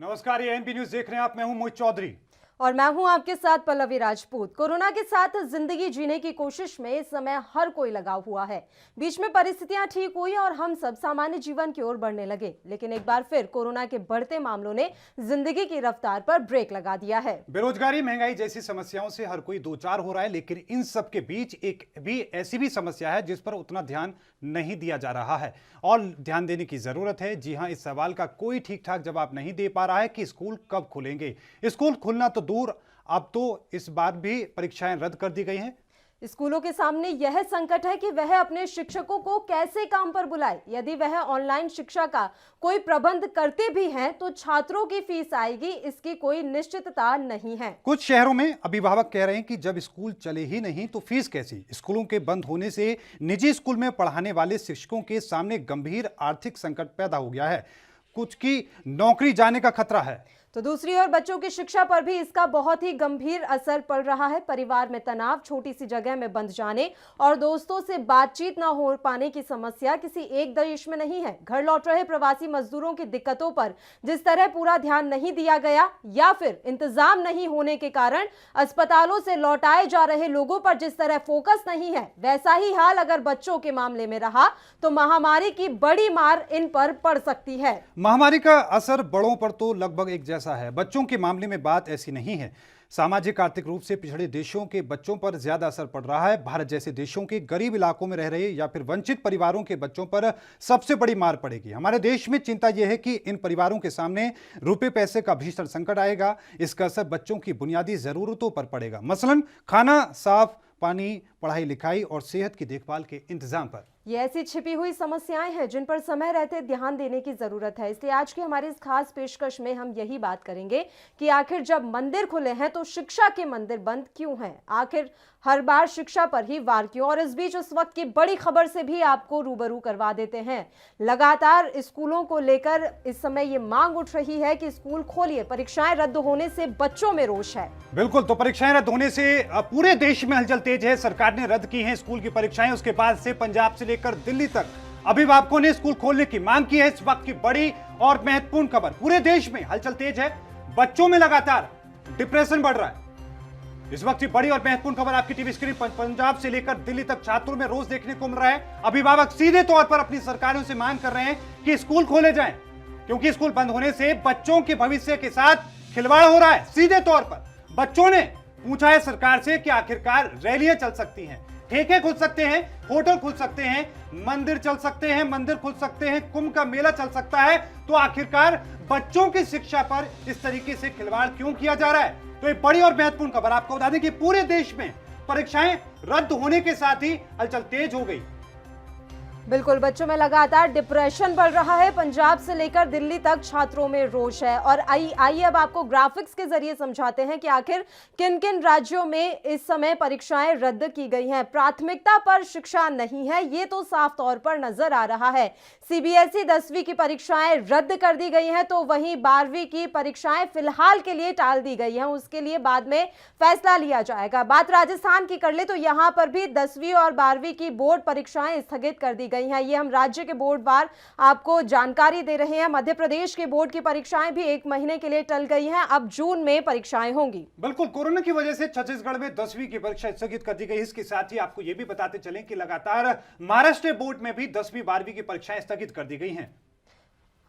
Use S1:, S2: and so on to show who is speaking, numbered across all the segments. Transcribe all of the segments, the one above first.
S1: नमस्कार, ये NP news देख रहे हैं आप। मैं हूं मोहित चौधरी
S2: और मैं हूं आपके साथ पल्लवी राजपूत। कोरोना के साथ जिंदगी जीने की कोशिश में इस समय हर कोई लगा हुआ है। बीच में परिस्थितियां ठीक हुई और हम सब सामान्य जीवन की ओर बढ़ने लगे, लेकिन एक बार फिर कोरोना के बढ़ते मामलों ने जिंदगी की रफ्तार पर ब्रेक लगा दिया है।
S1: बेरोजगारी, महंगाई जैसी समस्याओं से हर कोई दो चार हो रहा है, लेकिन इन सब के बीच एक भी ऐसी भी समस्या है जिस पर उतना ध्यान नहीं दिया जा रहा है और ध्यान देने की जरूरत है। जी हां, इस सवाल का कोई ठीक ठाक जवाब नहीं दे पा रहा है कि स्कूल कब खुलेंगे। स्कूल खुलना तो दूर, अब तो इस बार भी परीक्षाएं रद्द कर दी गई हैं।
S2: स्कूलों के सामने यह संकट है कि वह अपने शिक्षकों को कैसे काम पर बुलाए। यदि वह ऑनलाइन शिक्षा का कोई प्रबंध करते भी हैं तो छात्रों की फीस आएगी, इसकी कोई निश्चितता नहीं है।
S1: कुछ शहरों में अभिभावक कह रहे हैं कि जब स्कूल चले ही नहीं तो फीस कैसी। स्कूलों के बंद होने से निजी स्कूल में पढ़ाने वाले शिक्षकों के सामने गंभीर आर्थिक संकट पैदा हो गया है। कुछ की नौकरी जाने का खतरा है
S2: तो दूसरी ओर बच्चों की शिक्षा पर भी इसका बहुत ही गंभीर असर पड़ रहा है। परिवार में तनाव, छोटी सी जगह में बंद जाने और दोस्तों से बातचीत न हो पाने की समस्या किसी एक देश में नहीं है। घर लौट रहे प्रवासी मजदूरों की दिक्कतों पर जिस तरह पूरा ध्यान नहीं दिया गया या फिर इंतजाम नहीं होने के कारण अस्पतालों से लौटाए जा रहे लोगों पर जिस तरह फोकस नहीं है, वैसा ही हाल अगर बच्चों के मामले में रहा तो महामारी की बड़ी मार इन पर पड़ सकती है।
S1: महामारी का असर बड़ों पर तो लगभग एक जैसा है। बच्चों के मामले में बात ऐसी नहीं है। सामाजिक आर्थिक रूप से पिछड़े देशों के बच्चों पर ज्यादा असर पड़ रहा है। भारत जैसे देशों के गरीब इलाकों में रह रहे या फिर वंचित परिवारों के बच्चों पर सबसे बड़ी मार पड़ेगी। हमारे देश में चिंता यह है कि इन परिवारों के सामने रुपए पैसे का भीषण संकट आएगा। इसका असर बच्चों की बुनियादी जरूरतों पर पड़ेगा, मसलन खाना, साफ पानी, पढ़ाई लिखाई और सेहत की देखभाल के इंतजाम पर।
S2: ये ऐसी छिपी हुई समस्याएं हैं जिन पर समय रहते ध्यान देने की जरूरत है। इसलिए आज की हमारी इस खास पेशकश में हम यही बात करेंगे कि आखिर जब मंदिर खुले हैं तो शिक्षा के मंदिर बंद क्यों हैं? आखिर हर बार शिक्षा पर ही वार क्यों? और इस बीच उस वक्त की बड़ी खबर से भी आपको रूबरू करवा देते हैं। लगातार स्कूलों को लेकर इस समय ये मांग उठ रही है कि स्कूल खोलिए। परीक्षाएं रद्द होने से बच्चों में रोष है।
S1: बिल्कुल, तो परीक्षाएं रद्द होने से पूरे देश में हलचल तेज है। सरकार ने रद्द की है स्कूल की परीक्षाएं। उसके बाद से पंजाब से लेकर दिल्ली तक अभिभावकों ने स्कूल खोलने की मांग की है। इस वक्त की बड़ी और महत्वपूर्ण खबर, पूरे देश में हलचल तेज है। बच्चों में लगातार डिप्रेशन बढ़ रहा है। इस वक्त की बड़ी और महत्वपूर्ण खबर आपकी टीवी स्क्रीन पर। पंजाब से लेकर दिल्ली तक छात्रों में रोज देखने को मिल रहा है। अभिभावक सीधे तौर पर अपनी सरकारों से मांग कर रहे हैं कि स्कूल खोले जाएं, क्योंकि स्कूल बंद होने से बच्चों के भविष्य के साथ खिलवाड़ हो रहा है। सीधे तौर पर बच्चों ने पूछा है सरकार से कि आखिरकार रैलियां चल सकती हैं, ठेके खुल सकते हैं, होटल खुल सकते हैं, मंदिर चल सकते हैं, मंदिर खुल सकते हैं, कुंभ का मेला चल सकता है, तो आखिरकार बच्चों की शिक्षा पर इस तरीके से खिलवाड़ क्यों किया जा रहा है? तो एक बड़ी और महत्वपूर्ण खबर आपको बता दें कि पूरे देश में परीक्षाएं रद्द होने के साथ ही हलचल तेज हो गई।
S2: बिल्कुल, बच्चों में लगातार डिप्रेशन बढ़ रहा है। पंजाब से लेकर दिल्ली तक छात्रों में रोष है। और आइए अब आपको ग्राफिक्स के जरिए समझाते हैं कि आखिर किन किन राज्यों में इस समय परीक्षाएं रद्द की गई हैं। प्राथमिकता पर शिक्षा नहीं है, ये तो साफ तौर पर नजर आ रहा है। सीबीएसई 10वीं की परीक्षाएं रद्द कर दी गई हैं, तो वहीं 12वीं की परीक्षाएं फिलहाल के लिए टाल दी गई हैं। उसके लिए बाद में फैसला लिया जाएगा। बात राजस्थान की कर ले तो यहां पर भी 10वीं और 12वीं की बोर्ड परीक्षाएं स्थगित कर दी गई हैं। ये हम राज्य के बोर्ड वार आपको जानकारी दे रहे हैं। मध्य प्रदेश के बोर्ड की परीक्षाएं भी 1 महीने के लिए टल गई हैं। अब जून में परीक्षाएं होंगी।
S1: बिल्कुल, कोरोना की वजह से छत्तीसगढ़ में 10वीं की परीक्षा स्थगित कर दी गई। इसके साथ ही आपको यह भी बताते चलें कि लगातार महाराष्ट्र बोर्ड में भी 10वीं 12वीं की परीक्षाएं स्थगित कर दी गई हैं।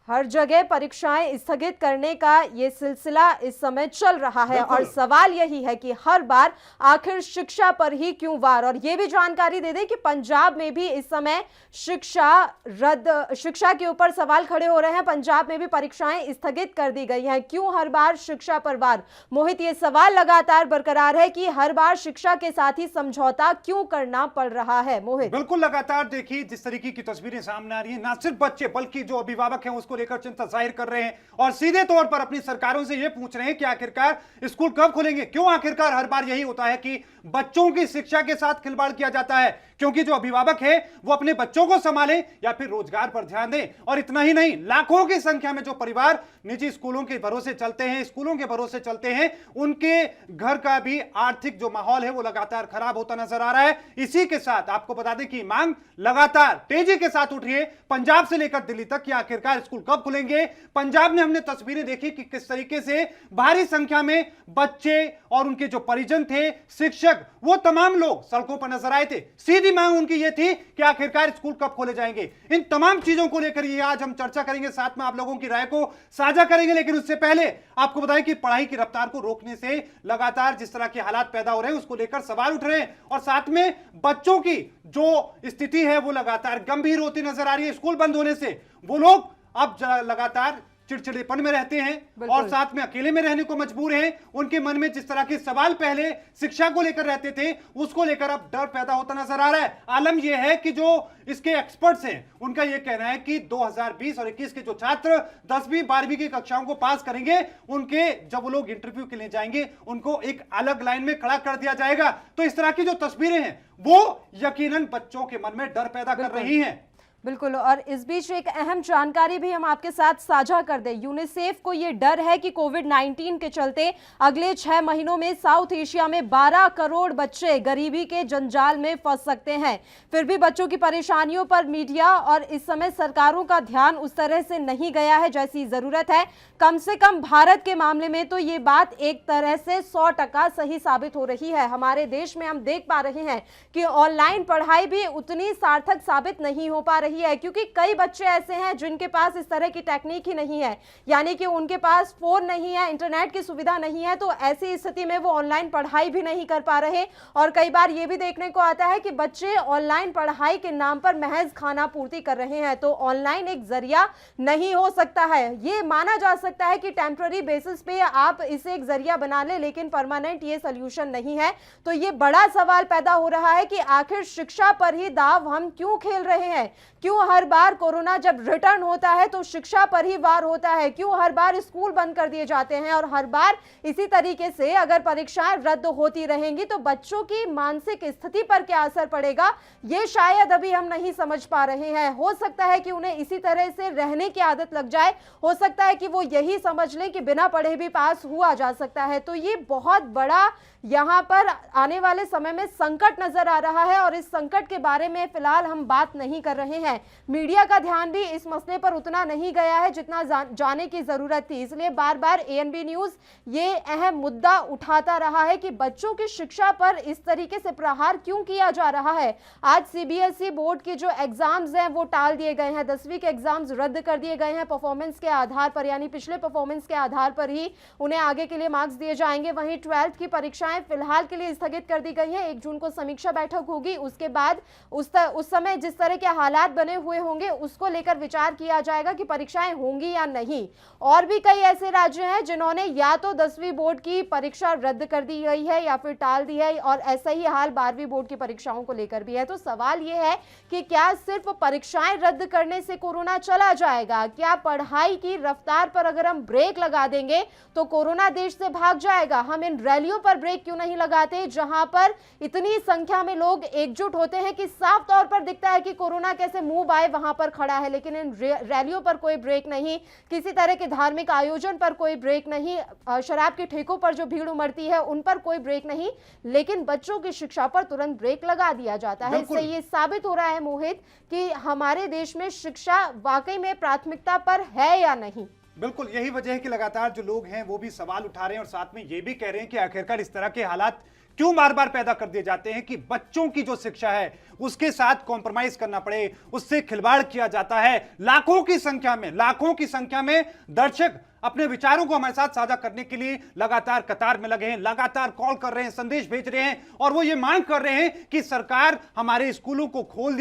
S2: हर जगह परीक्षाएं स्थगित करने का ये सिलसिला इस समय चल रहा है और सवाल यही है कि हर बार आखिर शिक्षा पर ही क्यों वार। और ये भी जानकारी दे दें कि पंजाब में भी इस समय शिक्षा के ऊपर सवाल खड़े हो रहे हैं। पंजाब में भी परीक्षाएं स्थगित कर दी गई हैं। क्यों हर बार शिक्षा पर वार? मोहित, ये सवाल लगातार बरकरार है कि हर बार शिक्षा के साथ ही समझौता क्यों करना पड़ रहा है। मोहित,
S1: बिल्कुल, लगातार देखिए जिस तरीके की तस्वीरें सामने आ रही है, ना सिर्फ बच्चे बल्कि जो अभिभावक हैं उसको लेकर चिंता जाहिर कर रहे हैं और सीधे तौर पर अपनी सरकारों से यह पूछ रहे हैं कि आखिरकार स्कूल कब खुलेंगे। क्यों आखिरकार हर बार यही होता है कि बच्चों की शिक्षा के साथ खिलवाड़ किया जाता है? क्योंकि जो अभिभावक है वो अपने बच्चों को संभालें या फिर रोजगार पर ध्यान दें। और इतना ही नहीं, लाखों की संख्या में जो परिवार निजी स्कूलों के भरोसे चलते हैं, स्कूलों के भरोसे चलते हैं, उनके घर का भी आर्थिक जो माहौल है वो लगातार खराब होता नजर आ रहा है। इसी के साथ आपको बता दें कि मांग लगातार तेजी के साथ उठ रही है पंजाब से लेकर दिल्ली तक कि आखिरकार स्कूल कब खुलेंगे। पंजाब में हमने तस्वीरें देखी कि किस तरीके से भारी संख्या में बच्चे और उनके जो परिजन थे, शिक्षक, वो तमाम लोग सड़कों पर नजर आए थे। सीधी मांग उनकी ये थी कि आखिरकार स्कूल कब खोले जाएंगे। इन तमाम चीजों को लेकर ये आज हम चर्चा करेंगे, साथ में आप लोगों की राय को साझा करेंगे। लेकिन उससे पहले आपको बताएं कि पढ़ाई की रफ्तार को रोकने से लगातार जिस तरह के हालात पैदा हो रहे हैं उसको लेकर सवाल उठ रहे हैं, और साथ में बच्चों की जो स्थिति है वो लगातार गंभीर होती नजर आ रही है। स्कूल बंद होने से वो लोग अब लगातार चिड़चिड़ेपन में रहते हैं और साथ में अकेले में रहने को मजबूर हैं। उनके मन में जिस तरह के सवाल पहले शिक्षा को लेकर रहते थे उसको लेकर अब डर पैदा होता नजर आ रहा है। आलम यह है कि जो इसके एक्सपर्ट्स हैं उनका यह कहना है कि 2020 और 21 के जो छात्र 10वीं 12वीं की कक्षाओं को पास करेंगे, उनके जब वो लोग इंटरव्यू के लिए जाएंगे उनको एक अलग लाइन में खड़ा कर दिया जाएगा। तो इस तरह की जो तस्वीरें हैं वो यकीनन बच्चों के मन में डर पैदा कर रही हैं।
S2: बिल्कुल, और इस बीच एक अहम जानकारी भी हम आपके साथ साझा कर दें। यूनिसेफ को ये डर है कि कोविड-19 के चलते अगले 6 महीनों में साउथ एशिया में 12 करोड़ बच्चे गरीबी के जंजाल में फंस सकते हैं। फिर भी बच्चों की परेशानियों पर मीडिया और इस समय सरकारों का ध्यान उस तरह से नहीं गया है जैसी जरूरत है। कम से कम भारत के मामले में तो ये बात एक तरह से 100% सही साबित हो रही है। हमारे देश में हम देख पा रहे हैं कि ऑनलाइन पढ़ाई भी उतनी सार्थक साबित नहीं हो पा रही है, क्योंकि कई बच्चे ऐसे हैं जिनके पास इस तरह की टेक्निक ही नहीं है, यानी कि उनके पास फोन नहीं है, इंटरनेट की सुविधा नहीं है। तो ऐसी स्थिति में वो ऑनलाइन पढ़ाई भी नहीं कर पा रहे। और कई बार ये भी देखने को आता है कि बच्चे ऑनलाइन पढ़ाई के नाम पर महज खाना पूर्ति कर रहे हैं। तो ऑनलाइन एक जरिया नहीं हो सकता है। ये माना जा सकता है कि टेम्पररी बेसिस पे आप इसे एक जरिया बना ले, लेकिन परमानेंट ये सोल्यूशन नहीं है। तो ये बड़ा सवाल पैदा हो रहा है कि आखिर शिक्षा पर ही दाव हम क्यों खेल रहे हैं। क्यों हर बार कोरोना जब रिटर्न होता है तो शिक्षा पर ही वार होता है। क्यों हर बार स्कूल बंद कर दिए जाते हैं, और हर बार इसी तरीके से अगर परीक्षाएं रद्द होती रहेंगी तो बच्चों की मानसिक स्थिति पर क्या असर पड़ेगा, ये शायद अभी हम नहीं समझ पा रहे हैं। हो सकता है कि उन्हें इसी तरह से रहने की आदत लग जाए, हो सकता है कि वो यही समझ लें कि बिना पढ़े भी पास हुआ जा सकता है। तो ये बहुत बड़ा यहाँ पर आने वाले समय में संकट नजर आ रहा है, और इस संकट के बारे में फिलहाल हम बात नहीं कर रहे हैं। मीडिया का ध्यान भी इस मसले पर उतना नहीं गया है जितना जाने की जरूरत थी। इसलिए बार बार एएनबी न्यूज ये अहम मुद्दा उठाता रहा है कि बच्चों की शिक्षा पर इस तरीके से प्रहार क्यों किया जा रहा है। आज सीबीएसई बोर्ड के जो एग्जाम्स हैं वो टाल दिए गए हैं, 10वीं के एग्जाम्स रद्द कर दिए गए हैं परफॉर्मेंस के आधार पर, यानी पिछले परफॉर्मेंस के आधार पर ही उन्हें आगे के लिए मार्क्स दिए जाएंगे। वहीं 12th की परीक्षाएं फिलहाल के लिए स्थगित कर दी गई है। 1 जून को समीक्षा बैठक होगी, उसके बाद उस समय जिस तरह के हालात बने हुए होंगे उसको लेकर विचार किया जाएगा कि परीक्षाएं होंगी या नहीं। और भी कई ऐसे राज्य हैं जिन्होंने या तो 10वीं बोर्ड की परीक्षा रद्द कर दी गई है या फिर टाल दी है, और ऐसा ही हाल 12वीं बोर्ड की परीक्षाओं को लेकर भी है। तो सवाल यह है कि क्या सिर्फ परीक्षाएं रद्द करने से कोरोना चला जाएगा? क्या पढ़ाई की रफ्तार पर अगर हम ब्रेक लगा देंगे तो कोरोना देश से भाग जाएगा? हम इन रैलियों पर ब्रेक क्यों नहीं लगाते जहां पर इतनी संख्या में लोग एकजुट होते हैं कि साफ तौर पर दिखता है कि कोरोना कैसे मुंह बाए वहां पर खड़ा है, लेकिन इन रैलियों पर कोई ब्रेक नहीं, किसी तरह के धार्मिक आयोजन पर कोई ब्रेक नहीं, शराब के ठेकों पर जो भीड़ उमड़ती है उन पर कोई ब्रेक नहीं, लेकिन बच्चों की शिक्षा पर तुरंत ब्रेक लगा दिया जाता है। इससे ये साबित हो रहा है मोहित कि हमारे देश में शिक्षा वाकई में प्राथमिकता पर है या नहीं।
S1: बिल्कुल यही वजह है कि लगातार जो लोग हैं वो भी सवाल उठा रहे हैं और साथ में ये भी कह रहे हैं कि आखिरकार इस तरह के हालात क्यों बार बार पैदा कर दिए जाते हैं कि बच्चों की जो शिक्षा है उसके साथ कॉम्प्रोमाइज करना पड़े, उससे खिलवाड़ किया जाता है। लाखों की संख्या में दर्शक अपने विचारों को हमारे साथ साझा करने के लिए लगातार कतार में लगे हैं, लगातार कॉल कर रहे हैं, संदेश भेज रहे हैं, और वो ये मांग कर रहे हैं कि सरकार हमारे स्कूलों को खोल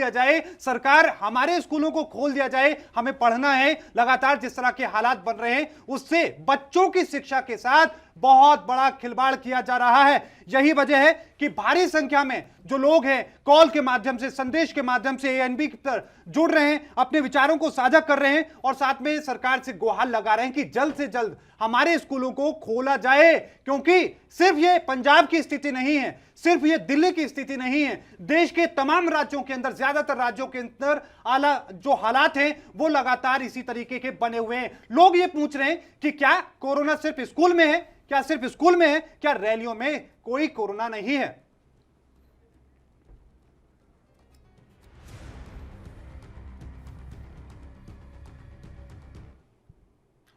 S1: दिया जाए, हमें पढ़ना है। लगातार जिस तरह के हालात बन रहे हैं उससे बच्चों की शिक्षा के साथ बहुत बड़ा खिलवाड़ किया जा रहा है। यही वजह है कि भारी संख्या में जो लोग हैं कॉल के माध्यम से, संदेश के माध्यम से एएनबी पर जुड़ रहे हैं, अपने विचारों को साझा कर रहे हैं और साथ में सरकार से गुहार लगा रहे हैं कि जल्द से जल्द हमारे स्कूलों को खोला जाए। क्योंकि सिर्फ ये पंजाब की स्थिति नहीं है, सिर्फ ये दिल्ली की स्थिति नहीं है, देश के तमाम राज्यों के अंदर, ज्यादातर राज्यों के अंदर आला जो हालात हैं वो लगातार इसी तरीके के बने हुए हैं। लोग ये पूछ रहे हैं कि क्या कोरोना सिर्फ स्कूल में है, क्या रैलियों में कोई कोरोना नहीं है।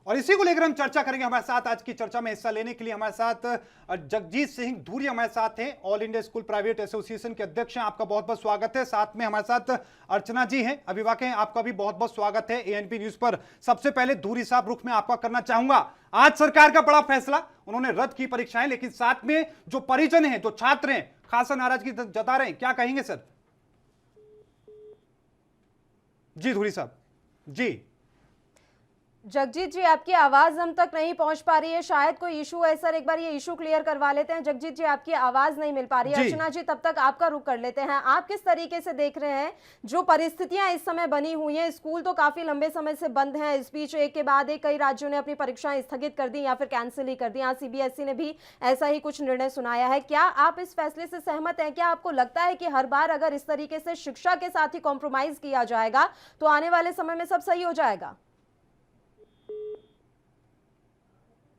S1: और इसी को लेकर हम चर्चा करेंगे। हमारे साथ आज की चर्चा में हिस्सा लेने के लिए हमारे साथ जगजीत सिंह धूरी हमारे साथ हैं, all India school private association के अध्यक्ष हैं। आपका बहुत बहुत स्वागत है। साथ में हमारे साथ अर्चना जी हैं, अभिभावक हैं, आपका भी बहुत बहुत स्वागत है एएनपी न्यूज पर। सबसे पहले धूरी साहब, रुख में आपका करना चाहूंगा, आज सरकार का बड़ा फैसला, उन्होंने रद्द की परीक्षाएं, लेकिन साथ में जो परिजन हैं, जो छात्र हैं, खासा नाराजगी जता रहे हैं, क्या कहेंगे सर? जी धूरी साहब। जी
S2: जगजीत जी, आपकी आवाज हम तक नहीं पहुंच पा रही है, शायद कोई इशू है सर, एक बार ये इशू क्लियर करवा लेते हैं। जगजीत जी, आपकी आवाज नहीं मिल पा रही है। अर्चना जी, तब तक आपका रुख कर लेते हैं। आप किस तरीके से देख रहे हैं जो परिस्थितियां इस समय बनी हुई हैं? स्कूल तो काफी लंबे समय से बंद हैं, इस बीच एक के बाद एक कई राज्यों ने अपनी परीक्षाएं स्थगित कर दी या फिर कैंसिल ही कर दी। आज सीबीएसई ने भी ऐसा ही कुछ निर्णय सुनाया है। क्या आप इस फैसले से सहमत हैं? क्या आपको लगता है कि हर बार अगर इस तरीके से शिक्षा के साथ ही कॉम्प्रोमाइज किया जाएगा तो आने वाले समय में सब सही हो जाएगा?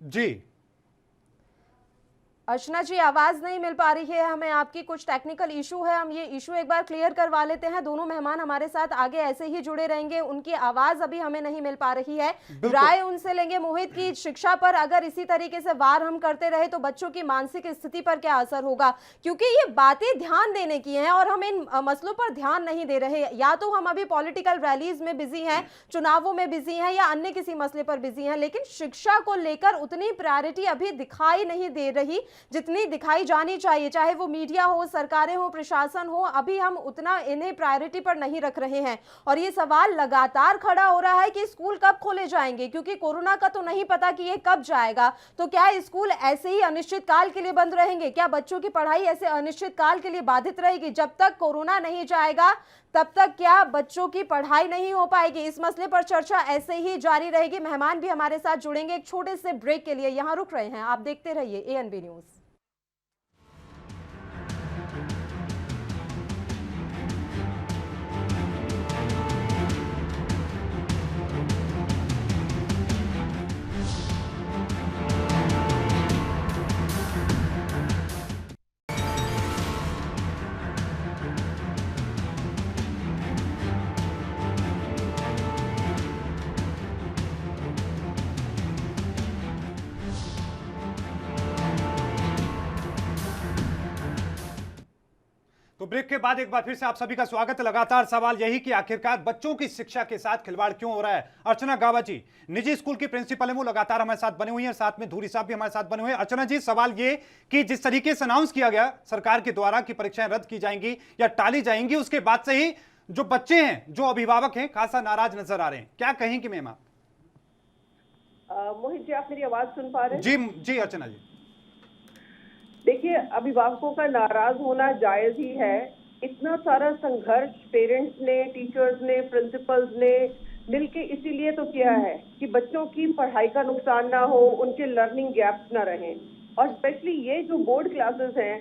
S1: जी
S2: अर्चना जी, आवाज नहीं मिल पा रही है हमें, आपकी कुछ टेक्निकल इशू है। हम ये इशू एक बार क्लियर करवा लेते हैं। दोनों मेहमान हमारे साथ आगे ऐसे ही जुड़े रहेंगे, उनकी आवाज अभी हमें नहीं मिल पा रही है। राय उनसे लेंगे। मोहित, की शिक्षा पर अगर इसी तरीके से वार हम करते रहे तो बच्चों की मानसिक स्थिति पर क्या असर होगा? क्योंकि ये बातें ध्यान देने की हैं और हम इन मसलों पर ध्यान नहीं दे रहे। या तो हम अभी पॉलिटिकल रैलीज में बिजी हैं, चुनावों में बिजी हैं या अन्य किसी मसले पर बिजी हैं, लेकिन शिक्षा को लेकर उतनी प्रायोरिटी अभी दिखाई नहीं दे रही जितनी दिखाई जानी चाहिए। चाहे वो मीडिया हो, सरकारें हो, प्रशासन हो, अभी हम उतना इन्हें प्रायोरिटी पर नहीं रख रहे हैं। और ये सवाल लगातार खड़ा हो रहा है कि स्कूल कब खोले जाएंगे, क्योंकि कोरोना का तो नहीं पता कि ये कब जाएगा। तो क्या स्कूल ऐसे ही अनिश्चित काल के लिए बंद रहेंगे? क्या बच्चों की पढ़ाई ऐसे अनिश्चित काल के लिए बाधित रहेगी? जब तक कोरोना नहीं जाएगा तब तक क्या बच्चों की पढ़ाई नहीं हो पाएगी? इस मसले पर चर्चा ऐसे ही जारी रहेगी। मेहमान भी हमारे साथ जुड़ेंगे एक छोटे से ब्रेक के लिए। यहां रुक रहे हैं, आप देखते रहिए एएनबी न्यूज।
S1: तो ब्रेक के बाद एक बार फिर से आप सभी का स्वागत है। लगातार सवाल यही कि आखिरकार बच्चों की शिक्षा के साथ खिलवाड़ क्यों हो रहा है। अर्चना गाबा जी, निजी स्कूल की प्रिंसिपल है, वो लगातार हमारे साथ बने हुई हैं, साथ में धूरी साहब भी हमारे साथ बने हुए हैं। अर्चना जी, सवाल ये कि जिस तरीके से अनाउंस किया गया सरकार के द्वारा कि परीक्षाएं रद्द की जाएंगी या टाली जाएंगी, उसके बाद से ही जो बच्चे हैं, जो अभिभावक हैं, खासा नाराज नजर आ रहे हैं। क्या कहेंगे मैम आप?
S3: मोहित जी, आप मेरी आवाज सुन पा रहे हैं?
S1: जी जी अर्चना जी।
S3: देखिए, अभिभावकों का नाराज होना जायज ही है। इतना सारा संघर्ष पेरेंट्स ने, टीचर्स ने, प्रिंसिपल्स ने मिलके इसीलिए तो किया है कि बच्चों की पढ़ाई का नुकसान ना हो, उनके लर्निंग गैप्स ना रहें। और स्पेशली ये जो बोर्ड क्लासेस हैं,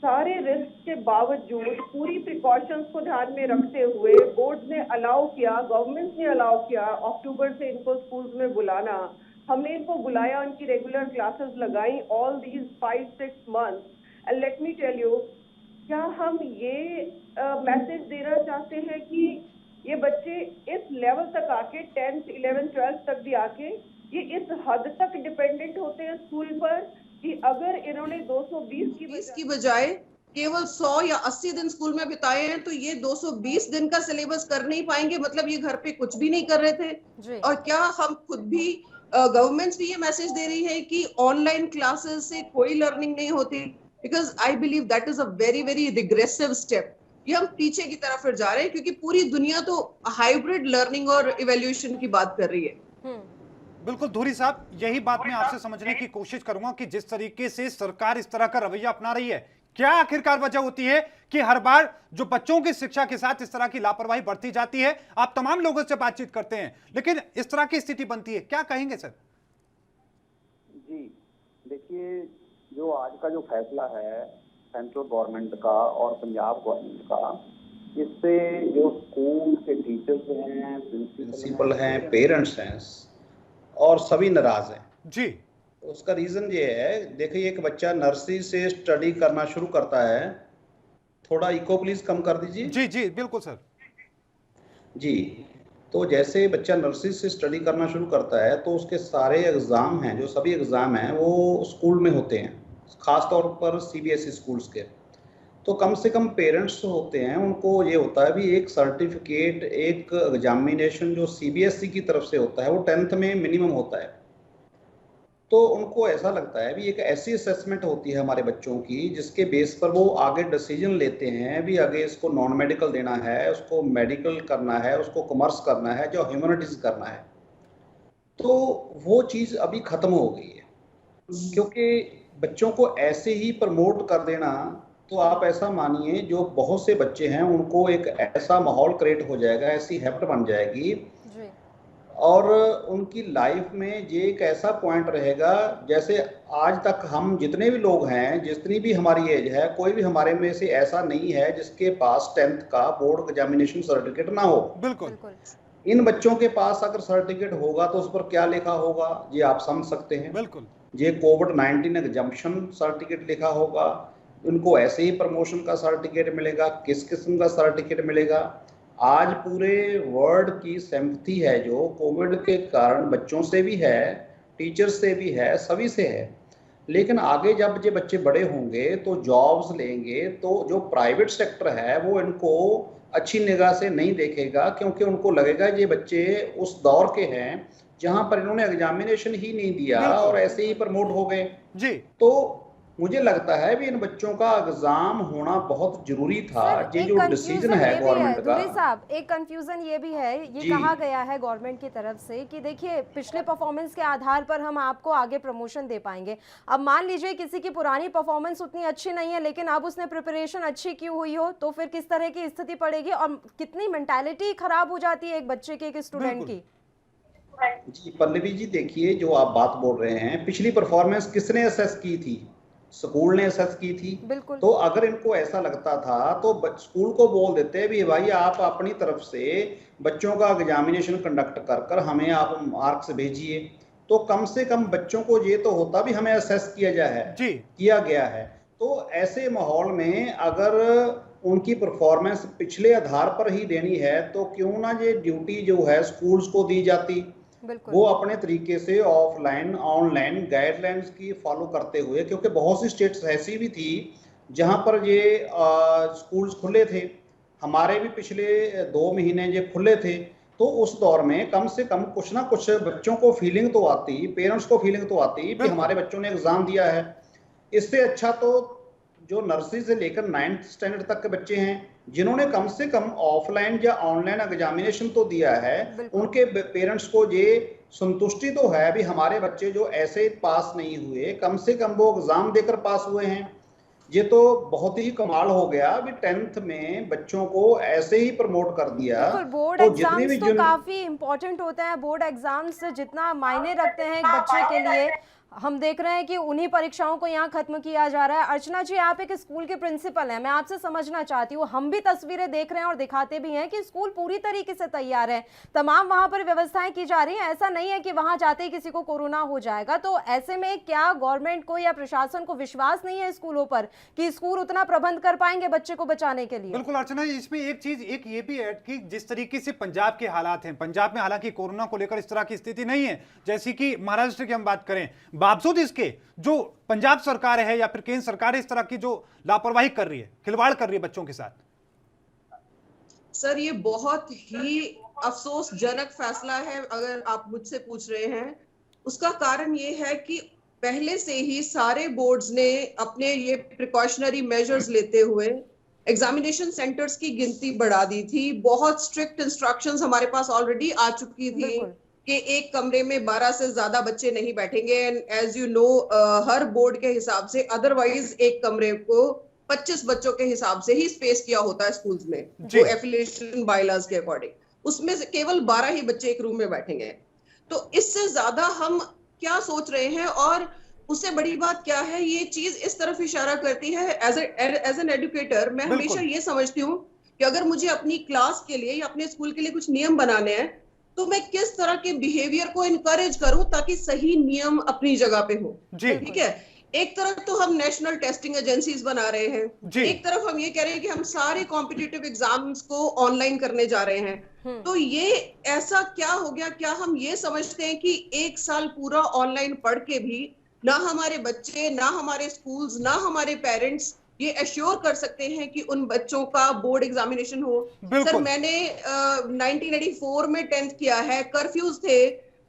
S3: सारे रिस्क के बावजूद पूरी प्रिकॉशंस को ध्यान में रखते हुए बोर्ड ने अलाउ किया, गवर्नमेंट ने अलाउ किया अक्टूबर से इनको स्कूल्स में बुलाना। हमने इनको बुलाया, उनकी रेगुलर क्लासेस लगाई all these 5-6 months. And let me tell you, क्या हम ये मैसेज देना चाहते हैं कि ये बच्चे इस लेवल तक आके 10th, 11th, 12th तक भी आके ये इस हद तक डिपेंडेंट होते हैं स्कूल पर कि अगर इन्होंने 220
S4: की बजाय केवल 100 या 80 दिन स्कूल में बिताए हैं तो ये 220 दिन का सिलेबस कर नहीं पाएंगे? मतलब ये घर पे कुछ भी नहीं कर रहे थे। और क्या हम खुद भी, गवर्नमेंट भी ये मैसेज दे रही है कि ऑनलाइन क्लासेस से कोई लर्निंग नहीं होती? Because I believe that is a very very regressive step. ये हम पीछे की तरफ फिर जा रहे हैं, क्योंकि पूरी दुनिया तो हाइब्रिड लर्निंग और इवैल्यूएशन की बात कर रही है।
S1: बिल्कुल धूरी साहब, यही बात मैं आपसे समझने की कोशिश करूंगा कि जिस तरीके से सरकार इस तरह का रवैया अपना रही है, क्या आखिरकार वजह होती है कि हर बार जो बच्चों की शिक्षा के साथ इस तरह की लापरवाही बढ़ती जाती है? आप तमाम लोगों से बातचीत करते हैं, लेकिन इस तरह की स्थिति बनती है, क्या कहेंगे सर?
S5: जी देखिए, जो आज का जो फैसला है सेंट्रल गवर्नमेंट का और पंजाब गवर्नमेंट का, इससे जो स्कूल के टीचर्स हैं, प्रिंसिपल हैं, पेरेंट्स हैं और सभी नाराज हैं
S1: जी।
S5: उसका रीजन ये है, देखिए एक बच्चा नर्सरी से स्टडी करना शुरू करता है। थोड़ा इको प्लीज कम कर दीजिए।
S1: जी जी बिल्कुल सर।
S5: जी, तो जैसे बच्चा नर्सरी से स्टडी करना शुरू करता है तो उसके सारे एग्ज़ाम हैं, जो सभी एग्ज़ाम हैं वो स्कूल में होते हैं, ख़ास तौर पर सीबीएसई स्कूल्स के। तो कम से कम पेरेंट्स होते हैं, उनको ये होता है भी एक सर्टिफिकेट, एक एग्जामिनेशन जो सीबीएसई की तरफ से होता है वो 10th में मिनिमम होता है। तो उनको ऐसा लगता है भी एक ऐसी असेसमेंट होती है हमारे बच्चों की जिसके बेस पर वो आगे डिसीजन लेते हैं भी आगे इसको नॉन मेडिकल देना है, उसको मेडिकल करना है, उसको कॉमर्स करना है, जो ह्यूमैनिटीज करना है। तो वो चीज़ अभी ख़त्म हो गई है, क्योंकि बच्चों को ऐसे ही प्रमोट कर देना, तो आप ऐसा मानिए जो बहुत से बच्चे हैं उनको एक ऐसा माहौल क्रिएट हो जाएगा, ऐसी हैबिट बन जाएगी
S2: जी।
S5: और उनकी लाइफ में ये एक ऐसा पॉइंट रहेगा, जैसे आज तक हम जितने भी लोग हैं, जितनी भी हमारी एज है, कोई भी हमारे में से ऐसा नहीं है जिसके पास 10th का बोर्ड एग्जामिनेशन सर्टिफिकेट ना हो।
S1: बिल्कुल।
S5: इन बच्चों के पास अगर सर्टिफिकेट होगा तो उस पर क्या लिखा होगा ये आप समझ सकते हैं।
S1: बिल्कुल।
S5: ये कोविड-19 एग्जम्पशन सर्टिफिकेट लिखा होगा, उनको ऐसे ही प्रमोशन का सर्टिफिकेट मिलेगा, किस किस्म का सर्टिफिकेट मिलेगा। आज पूरे वर्ल्ड की सिंपैथी है जो कोविड के कारण बच्चों से भी है, टीचर्स से भी है, सभी से है। लेकिन आगे जब ये बच्चे बड़े होंगे तो जॉब्स लेंगे तो जो प्राइवेट सेक्टर है वो इनको अच्छी निगाह से नहीं देखेगा, क्योंकि उनको लगेगा ये बच्चे उस दौर के हैं जहां पर इन्होंने एग्जामिनेशन ही नहीं दिया और ऐसे ही प्रमोट हो गए
S1: जी।
S5: तो मुझे लगता है भी इन बच्चों का एग्जाम होना बहुत जरूरी था। ये जो डिसीजन है गवर्नमेंट का।
S2: धुरी साहब, एक कंफ्यूजन ये भी है, ये कहा गया है गवर्नमेंट की तरफ से कि देखिए पिछले परफॉर्मेंस के आधार पर हम आपको आगे प्रमोशन दे पाएंगे। अब मान लीजिए किसी की पुरानी परफॉर्मेंस उतनी अच्छी नहीं है लेकिन अब उसने प्रिपरेशन अच्छी की हुई हो, तो फिर किस तरह की स्थिति पड़ेगी और कितनी मेंटालिटी खराब हो जाती है एक बच्चे की, एक स्टूडेंट की।
S5: जी पल्लवी जी, देखिए जो आप बात बोल रहे हैं, पिछली परफॉर्मेंस किसने असेस की थी? स्कूल ने असेस की थी। तो अगर इनको ऐसा लगता था तो स्कूल को बोल देते भी भाई आप अपनी तरफ से बच्चों का एग्जामिनेशन कंडक्ट कर हमें आप मार्क्स भेजिए, तो कम से कम बच्चों को ये तो होता भी हमें असेस किया किया गया है। तो ऐसे माहौल में अगर उनकी परफॉर्मेंस पिछले आधार पर ही देनी है तो क्यों ना ये ड्यूटी जो है स्कूल्स को दी जाती, वो अपने तरीके से ऑफलाइन ऑनलाइन गाइडलाइंस की फॉलो करते हुए, क्योंकि बहुत सी स्टेट्स ऐसी भी थी जहां पर ये स्कूल्स खुले थे। हमारे भी पिछले 2 महीने ये खुले थे, तो उस दौर में कम से कम कुछ ना कुछ बच्चों को फीलिंग तो आती, पेरेंट्स को फीलिंग तो आती कि हमारे बच्चों ने एग्जाम दिया है। इससे अच्छा तो जो नर्सरी से लेकर 9th स्टैंडर्ड तक के बच्चे हैं जिन्होंने कम से कम ऑफलाइन या ऑनलाइन एग्जामिनेशन तो दिया है, उनके पेरेंट्स को ये संतुष्टि तो है भी हमारे बच्चे जो ऐसे पास नहीं हुए, कम से कम वो एग्जाम देकर पास हुए हैं। ये तो बहुत ही कमाल हो गया भी 10th में बच्चों को ऐसे ही प्रमोट कर दिया।
S2: बोर्ड एग्जाम्स तो काफी इंपॉर्टेंट होते हैं, बोर्ड एग्जाम्स जितना मायने रखते हैं एक बच्चे के लिए, हम देख रहे हैं कि उन्हीं परीक्षाओं को यहाँ खत्म किया जा रहा है। अर्चना जी, आप एक स्कूल के प्रिंसिपल हैं, मैं आपसे समझना चाहती हूँ, हम भी तस्वीरें देख रहे हैं और दिखाते भी हैं कि स्कूल पूरी तरीके से तैयार है, तमाम वहां पर व्यवस्थाएं की जा रही हैं, ऐसा नहीं है कि वहां जाते ही किसी को कोरोना हो जाएगा। तो ऐसे में क्या गवर्नमेंट को या प्रशासन को विश्वास नहीं है स्कूलों पर कि स्कूल उतना प्रबंध कर पाएंगे बच्चे को बचाने के लिए?
S1: बिल्कुल अर्चना, इसमें एक चीज एक ये भी है कि जिस तरीके से पंजाब के हालात हैं, पंजाब में हालांकि कोरोना को लेकर इस तरह की स्थिति नहीं है जैसी कि महाराष्ट्र की हम बात करें, बावजूद इसके जो पंजाब सरकार है या फिर केंद्र सरकार इस तरह की जो लापरवाही कर रही है, खिलवाड़ कर रही है बच्चों के साथ।
S4: सर ये बहुत ही अफसोसजनक फैसला है अगर आप मुझसे पूछ रहे हैं। उसका कारण ये है कि पहले से ही सारे बोर्ड्स ने अपने ये प्रिकॉशनरी मेजर्स लेते हुए एग्जामिनेशन सेंटर्स की गिनती बढ़ा दी थी। बहुत स्ट्रिक्ट इंस्ट्रक्शंस हमारे पास ऑलरेडी आ चुकी थी कि एक कमरे में 12 से ज्यादा बच्चे नहीं बैठेंगे। एंड एज यू नो हर बोर्ड के हिसाब से अदरवाइज एक कमरे को 25 बच्चों के हिसाब से ही स्पेस किया होता है स्कूल्स में, जो एफिलिएशन बायलॉज के अकॉर्डिंग, उसमें से केवल 12 ही बच्चे एक रूम में बैठेंगे। तो इससे ज्यादा हम क्या सोच रहे हैं? और उससे बड़ी बात क्या है, ये चीज इस तरफ इशारा करती है एज एन एजुकेटर मैं हमेशा ये समझती हूँ कि अगर मुझे अपनी क्लास के लिए या अपने स्कूल के लिए कुछ नियम बनाने हैं तो मैं किस तरह के बिहेवियर को इनकरेज करूं ताकि सही नियम अपनी जगह पे हो। ठीक है, एक तरफ तो हम नेशनल टेस्टिंग एजेंसीज बना रहे हैं,
S1: जी।
S4: एक तरफ हम ये कह रहे हैं कि हम सारे कॉम्पिटिटिव एग्जाम्स को ऑनलाइन करने जा रहे हैं। तो ये ऐसा क्या हो गया, क्या हम ये समझते हैं कि एक साल पूरा ऑनलाइन पढ़ के भी ना हमारे बच्चे, ना हमारे स्कूल्स, ना हमारे पेरेंट्स ये एश्योर कर सकते हैं कि उन बच्चों का बोर्ड एग्जामिनेशन हो? सर, मैंने 1984 में 10th किया है, कर्फ्यूज थे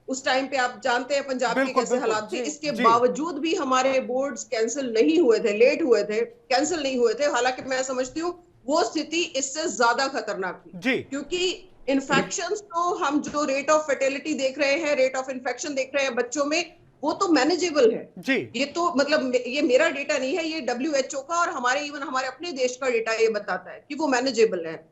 S4: उस टाइम पे, आप जानते हैं पंजाब के कैसे हालात थे। इसके बावजूद भी हमारे बोर्ड्स कैंसिल नहीं हुए थे, लेट हुए थे, कैंसिल नहीं हुए थे। हालांकि मैं समझती हूँ वो स्थिति इससे ज्यादा खतरनाक थी, क्योंकि इन्फेक्शंस तो हम जो रेट ऑफ फर्टिलिटी देख रहे हैं, रेट ऑफ इन्फेक्शन देख रहे हैं बच्चों में, वो तो मैनेजेबल है जी। ये तो मतलब ये मेरा डेटा नहीं है, ये WHO का और हमारे अपने देश का डेटा ये बताता है कि वो मैनेजेबल है।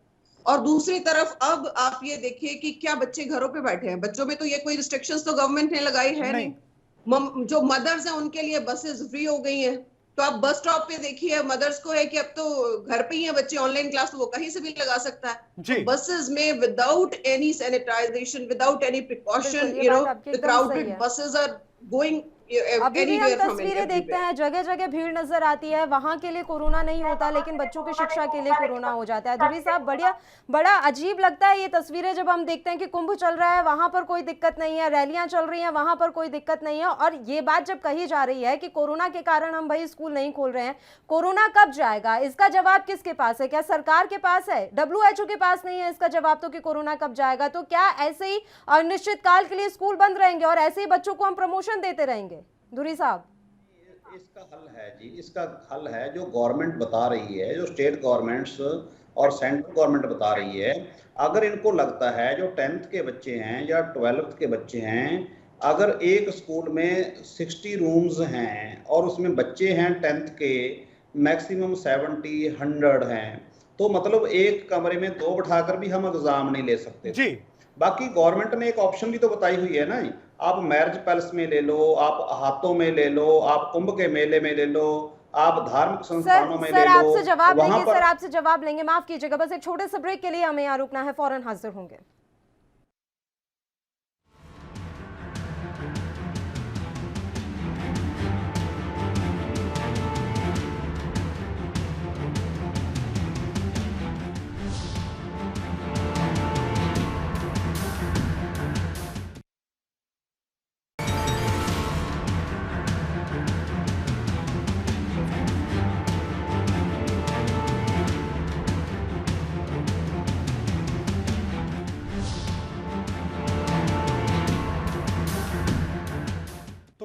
S4: और दूसरी तरफ अब आप ये देखिए कि क्या बच्चे घरों पे बैठे हैं, बच्चों में तो ये कोई रिस्ट्रिक्शंस तो गवर्नमेंट ने लगाई है नहीं। जो मदर्स हैं उनके लिए बसेस फ्री हो गई हैं, तो आप बस स्टॉप पे देखिए, मदर्स को है कि अब तो घर पे ही है बच्चे, ऑनलाइन क्लास तो वो कहीं से भी लगा सकता है। तो बसेस में without any sanitization, without any precaution, the crowded buses are going.
S2: अभी भी हम तस्वीरें देखते हैं, जगह जगह भीड़ नजर आती है। वहां के लिए कोरोना नहीं होता, लेकिन बच्चों की शिक्षा के लिए कोरोना हो जाता है। धुरी साहब, बड़ा अजीब लगता है ये तस्वीरें जब हम देखते हैं कि कुंभ चल रहा है, वहां पर कोई दिक्कत नहीं है, रैलियां चल रही हैं, वहां पर कोई दिक्कत नहीं है, और ये बात जब कही जा रही है कि कोरोना के कारण हम भाई स्कूल नहीं खोल रहे हैं, कोरोना कब जाएगा, इसका जवाब किसके पास है? क्या सरकार के पास है? WHO के पास नहीं है इसका जवाब तो कि कोरोना कब जाएगा। तो क्या ऐसे ही अनिश्चित काल के लिए स्कूल बंद रहेंगे और ऐसे ही बच्चों को हम प्रमोशन देते रहेंगे? धुरी साहब,
S5: इसका हल है जी, इसका हल है जो गवर्नमेंट बता रही है, जो स्टेट गवर्नमेंट्स और सेंट्रल गवर्नमेंट बता रही है। अगर इनको लगता है जो 10th के बच्चे हैं या 12th के बच्चे हैं, अगर एक स्कूल में 60 रूम्स हैं और उसमें बच्चे हैं 10th के मैक्सिमम 70-100 हैं, तो मतलब एक कमरे में 2 बिठाकर भी हम एग्जाम नहीं ले सकते जी। बाकी गवर्नमेंट ने एक ऑप्शन भी तो बताई हुई है ना, आप मैरिज पैलेस में ले लो, आप हाथों में ले लो, आप कुंभ के मेले में ले लो, आप धार्मिक संस्थानों में ले लो।
S2: आपसे जवाब लेंगे सर, आपसे जवाब लेंगे, माफ कीजिएगा, बस एक छोटे से ब्रेक के लिए हमें यहाँ रुकना है, फौरन हाजिर होंगे।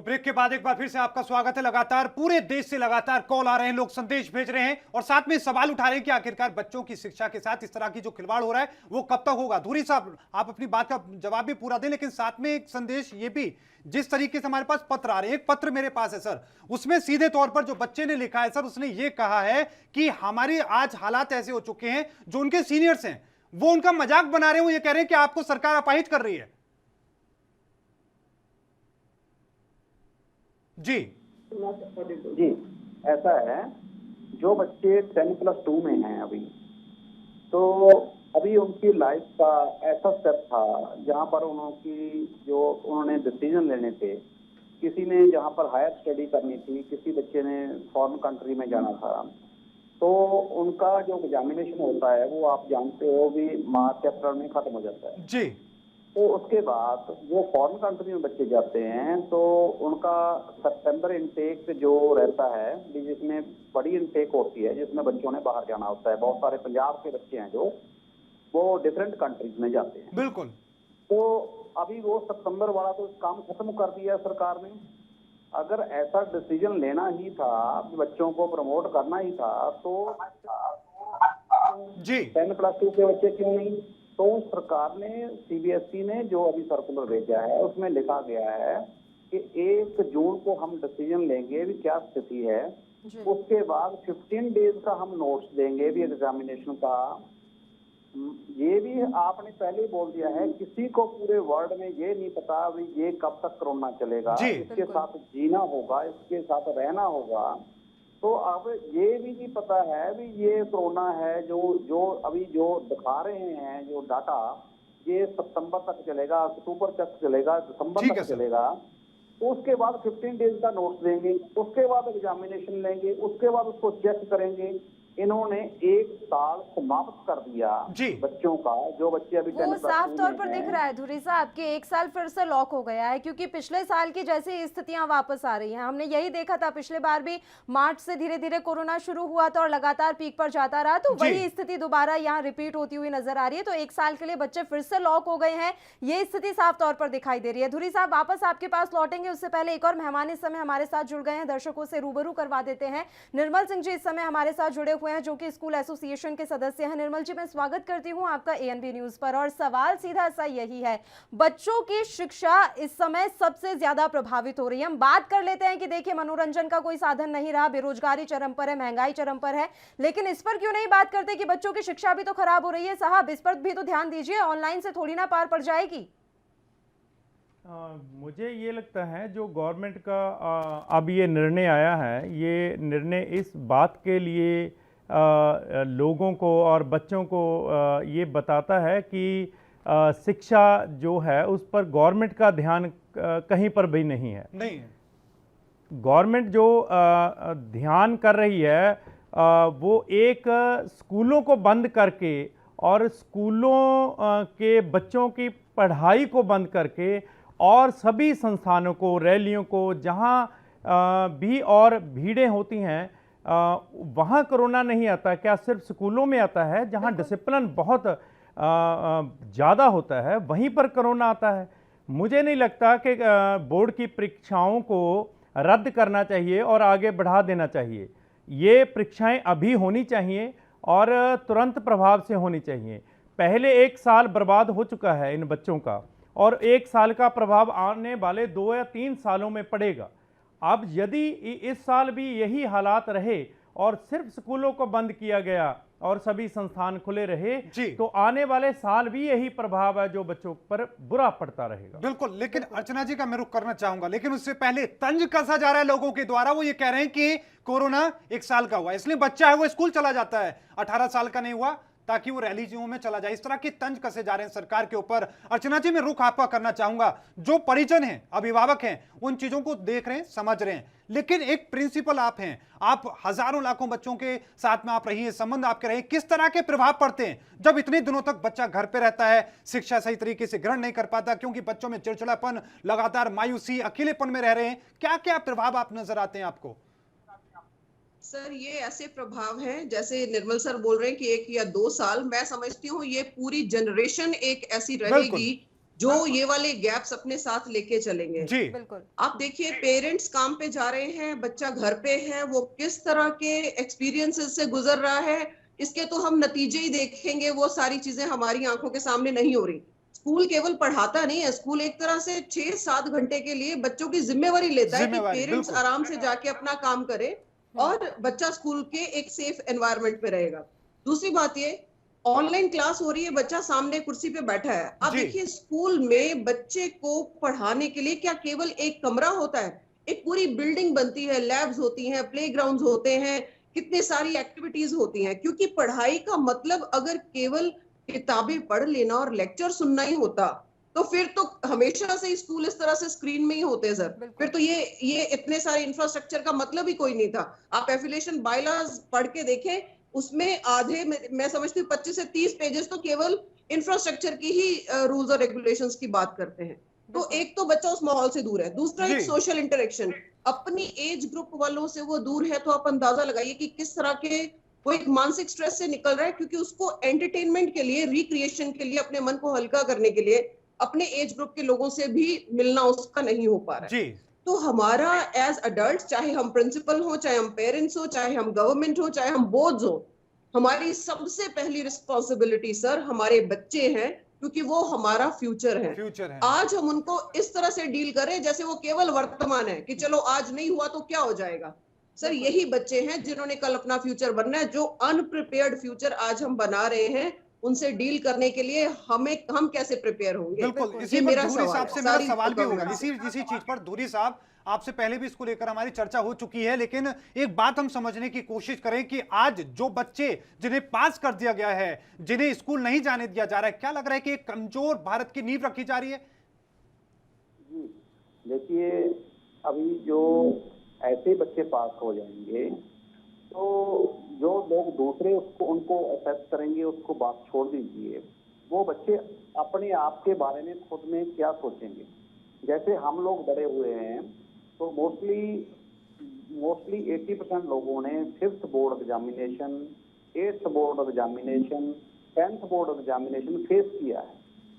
S1: ब्रेक के बाद एक बार फिर से आपका स्वागत है। लगातार पूरे देश से लगातार कॉल आ रहे हैं, लोग संदेश भेज रहे हैं और साथ में सवाल उठा रहे हैं कि आखिरकार बच्चों की शिक्षा के साथ इस तरह की जो खिलवाड़ हो रहा है वो कब तक होगा। धुरी साहब, आप अपनी बात का जवाब भी पूरा दें, लेकिन साथ में एक संदेश ये भी, जिस तरीके से हमारे पास पत्र आ रहे हैं, एक पत्र मेरे पास है सर, उसमें सीधे तौर पर जो बच्चे ने लिखा है सर, उसने ये कहा है कि हमारे आज हालात ऐसे हो चुके हैं, जो उनके सीनियर्स हैं वो उनका मजाक बना रहे हैं, वो ये कह रहे हैं कि आपको सरकार अपाहिज कर रही है। जी
S5: जी, ऐसा है, जो बच्चे 10+2 में हैं अभी, तो अभी उनकी लाइफ का ऐसा स्टेप था जहां पर उन्होंने डिसीजन लेने थे। किसी ने जहां पर हायर स्टडी करनी थी, किसी बच्चे ने फॉरेन कंट्री में जाना था, तो उनका जो एग्जामिनेशन होता है वो आप जानते हो भी मार्च अप्रैल में खत्म हो जाता है जी। तो उसके बाद वो फॉरेन कंट्री में बच्चे जाते हैं, तो उनका सितंबर इनटेक जो रहता है, जिसमें बड़ी इनटेक होती है, जिसमें बच्चों ने बाहर जाना होता है। बहुत सारे पंजाब के बच्चे हैं जो वो डिफरेंट कंट्रीज में जाते हैं। बिल्कुल। तो अभी वो सितंबर वाला तो काम खत्म कर दिया सरकार ने। अगर ऐसा डिसीजन लेना ही था, बच्चों को प्रमोट करना ही था, तो जी 10+2 के बच्चे क्यों नहीं? तो सरकार ने, CBSE ने जो अभी सर्कुलर भेजा है उसमें लिखा गया है कि 1 जून को हम डिसीजन लेंगे भी क्या स्थिति है, उसके बाद 15 डेज का हम नोट्स देंगे भी एग्जामिनेशन का। ये भी आपने पहले ही बोल दिया है, किसी को पूरे वर्ल्ड में ये नहीं पता भी ये कब तक कोरोना चलेगा, इसके साथ जीना होगा, इसके साथ रहना होगा। तो अब ये भी नहीं पता है भी ये कोरोना है जो अभी जो दिखा रहे हैं जो डाटा, ये सितंबर तक चलेगा, अक्टूबर तक चलेगा, दिसंबर तक चलेगा। उसके बाद 15 डेज का नोट्स देंगे, उसके बाद एग्जामिनेशन लेंगे, उसके बाद उसको चेक करेंगे। इन्होंने एक साल समाप्त कर दिया
S1: जी।
S5: बच्चों का, जो बच्चे अभी
S2: वो साफ तौर पर दिख रहा है धुरी साहब कि एक साल फिर से लॉक हो गया है, क्योंकि पिछले साल की जैसी स्थितियां वापस आ रही हैं। हमने यही देखा था, पिछले बार भी मार्च से धीरे धीरे कोरोना शुरू हुआ था और लगातार पीक पर जाता रहा, तो वही स्थिति दोबारा यहाँ रिपीट होती हुई नजर आ रही है। तो एक साल के लिए बच्चे फिर से लॉक हो गए हैं, ये स्थिति साफ तौर पर दिखाई दे रही है। धुरी साहब वापस आपके पास लौटेंगे, उससे पहले एक और मेहमान इस समय हमारे साथ जुड़ गए हैं, दर्शकों से रूबरू करवा देते हैं। निर्मल सिंह जी इस समय हमारे साथ जुड़े हुए हैं, जो कि स्कूल एसोसिएशन के सदस्य हैं। निर्मल जी, मैं स्वागत करती हूं आपका एएनबी न्यूज पर, और सवाल सीधा सा यही है, बच्चों की शिक्षा इस समय सबसे ज्यादा प्रभावित हो रही है। हम बात कर लेते हैं कि देखिए मनोरंजन का कोई साधन नहीं रहा, बेरोजगारी चरम पर है, महंगाई चरम पर है, लेकिन इस पर क्यों नहीं बात करते कि बच्चों की शिक्षा भी तो खराब हो रही है। साहब, इस पर भी तो ध्यान दीजिए, ऑनलाइन से थोड़ी ना पार पड़ जाएगी।
S6: मुझे ये लगता है जो गवर्नमेंट का अब ये निर्णय आया है, ये निर्णय इस बात के लिए लोगों को और बच्चों को ये बताता है कि शिक्षा जो है उस पर गवर्नमेंट का ध्यान कहीं पर भी नहीं है। गवर्नमेंट जो ध्यान कर रही है वो एक स्कूलों को बंद करके और स्कूलों के बच्चों की पढ़ाई को बंद करके और सभी संस्थानों को, रैलियों को, जहाँ भी और भीड़ें होती हैं वहाँ कोरोना नहीं आता। क्या सिर्फ स्कूलों में आता है? जहाँ डिसिप्लिन बहुत ज़्यादा होता है वहीं पर कोरोना आता है। मुझे नहीं लगता कि बोर्ड की परीक्षाओं को रद्द करना चाहिए और आगे बढ़ा देना चाहिए। ये परीक्षाएं अभी होनी चाहिए और तुरंत प्रभाव से होनी चाहिए। पहले एक साल बर्बाद हो चुका है इन बच्चों का, और एक साल का प्रभाव आने वाले 2 या 3 सालों में पड़ेगा। अब यदि इस साल भी यही हालात रहे और सिर्फ स्कूलों को बंद किया गया और सभी संस्थान खुले रहे, तो आने वाले साल भी यही प्रभाव है जो बच्चों पर बुरा पड़ता रहेगा।
S1: बिल्कुल, लेकिन अर्चना जी का मैं रुख करना चाहूंगा, लेकिन उससे पहले तंज कसा जा रहा है लोगों के द्वारा। वो ये कह रहे हैं कि कोरोना 1 साल का हुआ, इसलिए बच्चा है वो स्कूल चला जाता है, 18 साल का नहीं हुआ ताकि वो रैलियों में चला जाए। इस तरह के तंज कसे जा रहे हैं सरकार के ऊपर। अर्चना जी, मैं रुख आपका करना चाहूंगा, जो परिजन हैं, अभिभावक हैं, उन चीजों को देख रहे हैं, समझ रहे हैं, लेकिन एक प्रिंसिपल आप हैं, आप हजारों लाखों बच्चों के साथ में आप रही हैं, संबंध आपके रहे, किस तरह के प्रभाव पड़ते हैं जब इतने दिनों तक बच्चा घर पे रहता है, शिक्षा सही तरीके से ग्रहण नहीं कर पाता, क्योंकि बच्चों में चिड़चिड़ापन, लगातार मायूसी, अकेलेपन में रह रहे हैं। क्या क्या प्रभाव आप नजर आते हैं आपको?
S4: सर, ये ऐसे प्रभाव हैं, जैसे निर्मल सर बोल रहे हैं कि 1 या 2 साल, मैं समझती हूँ ये पूरी जनरेशन एक ऐसी रहेगी जो ये वाले गैप्स अपने साथ लेके चलेंगे।
S1: जी
S2: बिल्कुल।
S4: आप देखिए, पेरेंट्स काम पे जा रहे हैं, बच्चा घर पे है, वो किस तरह के एक्सपीरियंसेस से गुजर रहा है, इसके तो हम नतीजे ही देखेंगे। वो सारी चीजें हमारी आंखों के सामने नहीं हो रही। स्कूल केवल पढ़ाता नहीं है, स्कूल एक तरह से 6-7 घंटे के लिए बच्चों की जिम्मेवारी लेता है कि पेरेंट्स आराम से जाके अपना काम करे और बच्चा स्कूल के एक सेफ एनवायरनमेंट में रहेगा। दूसरी बात, ये ऑनलाइन क्लास हो रही है, बच्चा सामने कुर्सी पे बैठा है। आप देखिए, स्कूल में बच्चे को पढ़ाने के लिए क्या केवल एक कमरा होता है? एक पूरी बिल्डिंग बनती है, लैब्स होती हैं, प्लेग्राउंड्स होते हैं, कितने सारी एक्टिविटीज होती हैं। क्योंकि पढ़ाई का मतलब अगर केवल किताबें पढ़ लेना और लेक्चर सुनना ही होता तो फिर तो हमेशा से ही स्कूल इस तरह से स्क्रीन में ही होते सर। फिर तो ये इतने सारे इंफ्रास्ट्रक्चर का मतलब ही कोई नहीं था। आप एफिलिएशन बायलॉज पढ़ के देखें, उसमें आधे, मैं समझती हूँ 25 से 30 पेजेस तो केवल इंफ्रास्ट्रक्चर की ही रूल्स और रेगुलेशंस की बात करते हैं। तो एक तो बच्चा उस माहौल से दूर है, दूसरा एक सोशल इंटरेक्शन, अपनी एज ग्रुप वालों से वो दूर है। तो आप अंदाजा लगाइए कि किस तरह के वो एक मानसिक स्ट्रेस से निकल रहा है, क्योंकि उसको एंटरटेनमेंट के लिए, रिक्रिएशन के लिए, अपने मन को हल्का करने के लिए अपने एज ग्रुप के लोगों से भी मिलना उसका नहीं हो पा रहा है। तो हमारा एज अडल्ट, चाहे हम प्रिंसिपल हो, चाहे हम पेरेंट्स हो, चाहे हम गवर्नमेंट हो, चाहे हम बोर्ड्स हो, हमारी सबसे पहली रिस्पॉन्सिबिलिटी सर हमारे बच्चे हैं, क्योंकि वो हमारा फ्यूचर है। आज हम उनको इस तरह से डील करें जैसे वो केवल वर्तमान है, कि चलो आज नहीं हुआ तो क्या हो जाएगा। सर, यही बच्चे हैं जिन्होंने कल अपना फ्यूचर बनना है। जो अनप्रिपेयर्ड फ्यूचर आज हम बना रहे हैं, उनसे डील करने के लिए हम कैसे प्रिपेयर होंगे?
S1: बिल्कुल, इसी पर धुरी साहब से मेरा सवाल भी होगा, इसी चीज पर। धुरी साहब, आपसे पहले भी इसको लेकर हमारी चर्चा हो चुकी है, लेकिन एक बात हम समझने की कोशिश करें कि आज जो बच्चे जिन्हें पास कर दिया गया है, जिन्हें स्कूल नहीं जाने दिया जा रहा है, क्या लग रहा है कि एक कमजोर भारत की नींव रखी जा रही है?
S5: देखिए, अभी जो ऐसे बच्चे पास हो जाएंगे तो जो लोग दूसरे उनको असेस करेंगे उसको बात छोड़ दीजिए। वो बच्चे अपने आप के बारे में खुद में क्या सोचेंगे। जैसे हम लोग बड़े हुए हैं तो मोस्टली 80% लोगों ने 5th board examination, 8th board examination, 10th board examination face किया है।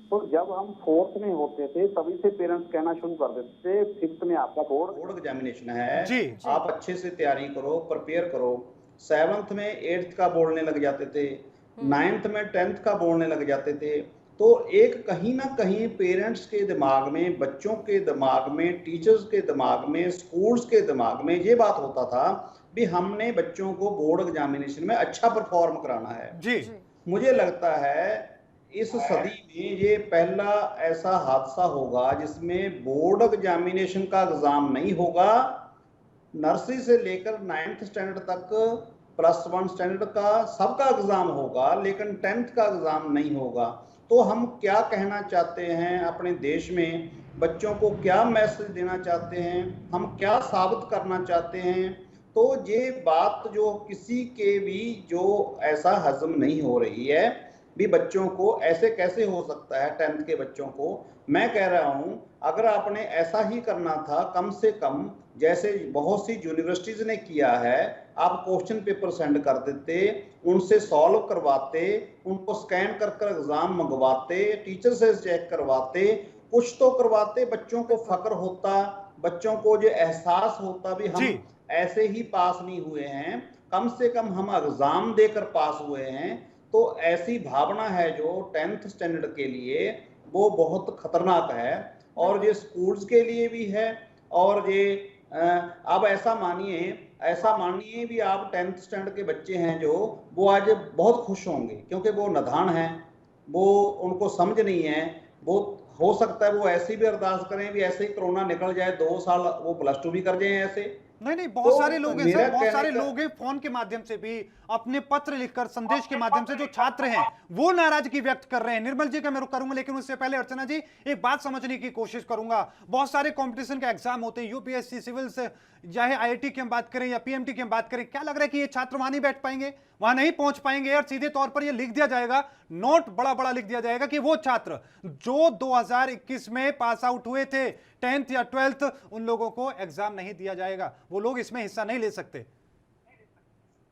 S5: तो जब हम 4th में होते थे तभी से पेरेंट्स कहना शुरू कर देते थे 5th में आपका बोर्ड एग्जामिनेशन है,
S1: जी,
S5: आप अच्छे से तैयारी करो, प्रिपेयर करो। 7th में 8th का बोलने लग जाते थे, 9th में 10th का बोलने लग जाते थे। तो एक कहीं ना कहीं पेरेंट्स के दिमाग में, बच्चों के दिमाग में, टीचर्स के दिमाग में, स्कूल्स के दिमाग में ये बात होता था भी हमने बच्चों को बोर्ड एग्जामिनेशन में अच्छा परफॉर्म कराना है।
S1: जी।
S5: मुझे लगता है इस सदी में ये पहला ऐसा हादसा होगा जिसमें बोर्ड एग्जामिनेशन का एग्जाम नहीं होगा। नर्सरी से लेकर 9th स्टैंडर्ड तक, +1 स्टैंडर्ड का सबका एग्जाम होगा, लेकिन 10th का एग्जाम नहीं होगा। तो हम क्या कहना चाहते हैं अपने देश में, बच्चों को क्या मैसेज देना चाहते हैं, हम क्या साबित करना चाहते हैं, तो ये बात जो किसी के भी जो ऐसा हजम नहीं हो रही है भी बच्चों को ऐसे कैसे हो सकता है 10th के बच्चों को। मैं कह रहा हूं अगर आपने ऐसा ही करना था, कम से कम जैसे बहुत सी यूनिवर्सिटीज ने किया है, आप क्वेश्चन पेपर सेंड कर देते, उनसे सॉल्व करवाते, उनको स्कैन कर कर एग्जाम मंगवाते, टीचर से चेक करवाते, कुछ तो करवाते, बच्चों को फक्र होता, बच्चों को जो एहसास होता भी हम ऐसे ही पास नहीं हुए हैं, कम से कम हम एग्जाम देकर पास हुए हैं। तो ऐसी भावना है जो 10th स्टैंडर्ड के लिए वो बहुत खतरनाक है, और ये स्कूल्स के लिए भी है। और ये अब ऐसा मानिए भी आप 10th स्टैंडर्ड के बच्चे हैं जो वो आज बहुत खुश होंगे क्योंकि वो नादान हैं, वो उनको समझ नहीं है। वो हो सकता है वो ऐसी भी अरदास करें भी ऐसे ही कोरोना निकल जाए, 2 साल वो +2 भी कर जाए ऐसे।
S1: नहीं, बहुत
S5: तो
S1: सारे लोग हैं
S5: मेरा
S1: सर, बहुत सारे
S5: कहने का-
S1: लोग हैं फोन के माध्यम से भी, अपने पत्र लिखकर, संदेश के माध्यम से जो छात्र हैं वो नाराजगी व्यक्त कर रहे हैं। निर्मल जी का मैं रुख करूंगा, लेकिन उससे पहले अर्चना जी एक बात समझने की कोशिश करूंगा। बहुत सारे कंपटीशन के एग्जाम होते हैं, यूपीएससी, सिविल से, चाहे आईआईटी की हम बात करें या पीएमटी की हम बात करें, क्या लग रहा है कि ये छात्र वहां नहीं बैठ पाएंगे, वहां नहीं पहुंच पाएंगे, और सीधे तौर पर ये लिख दिया जाएगा, नोट बड़ा बड़ा लिख दिया जाएगा कि वो छात्र जो 2021 में पास आउट हुए थे 10th या 12th, उन लोगों को एग्जाम नहीं दिया जाएगा, वो लोग इसमें हिस्सा नहीं ले सकते।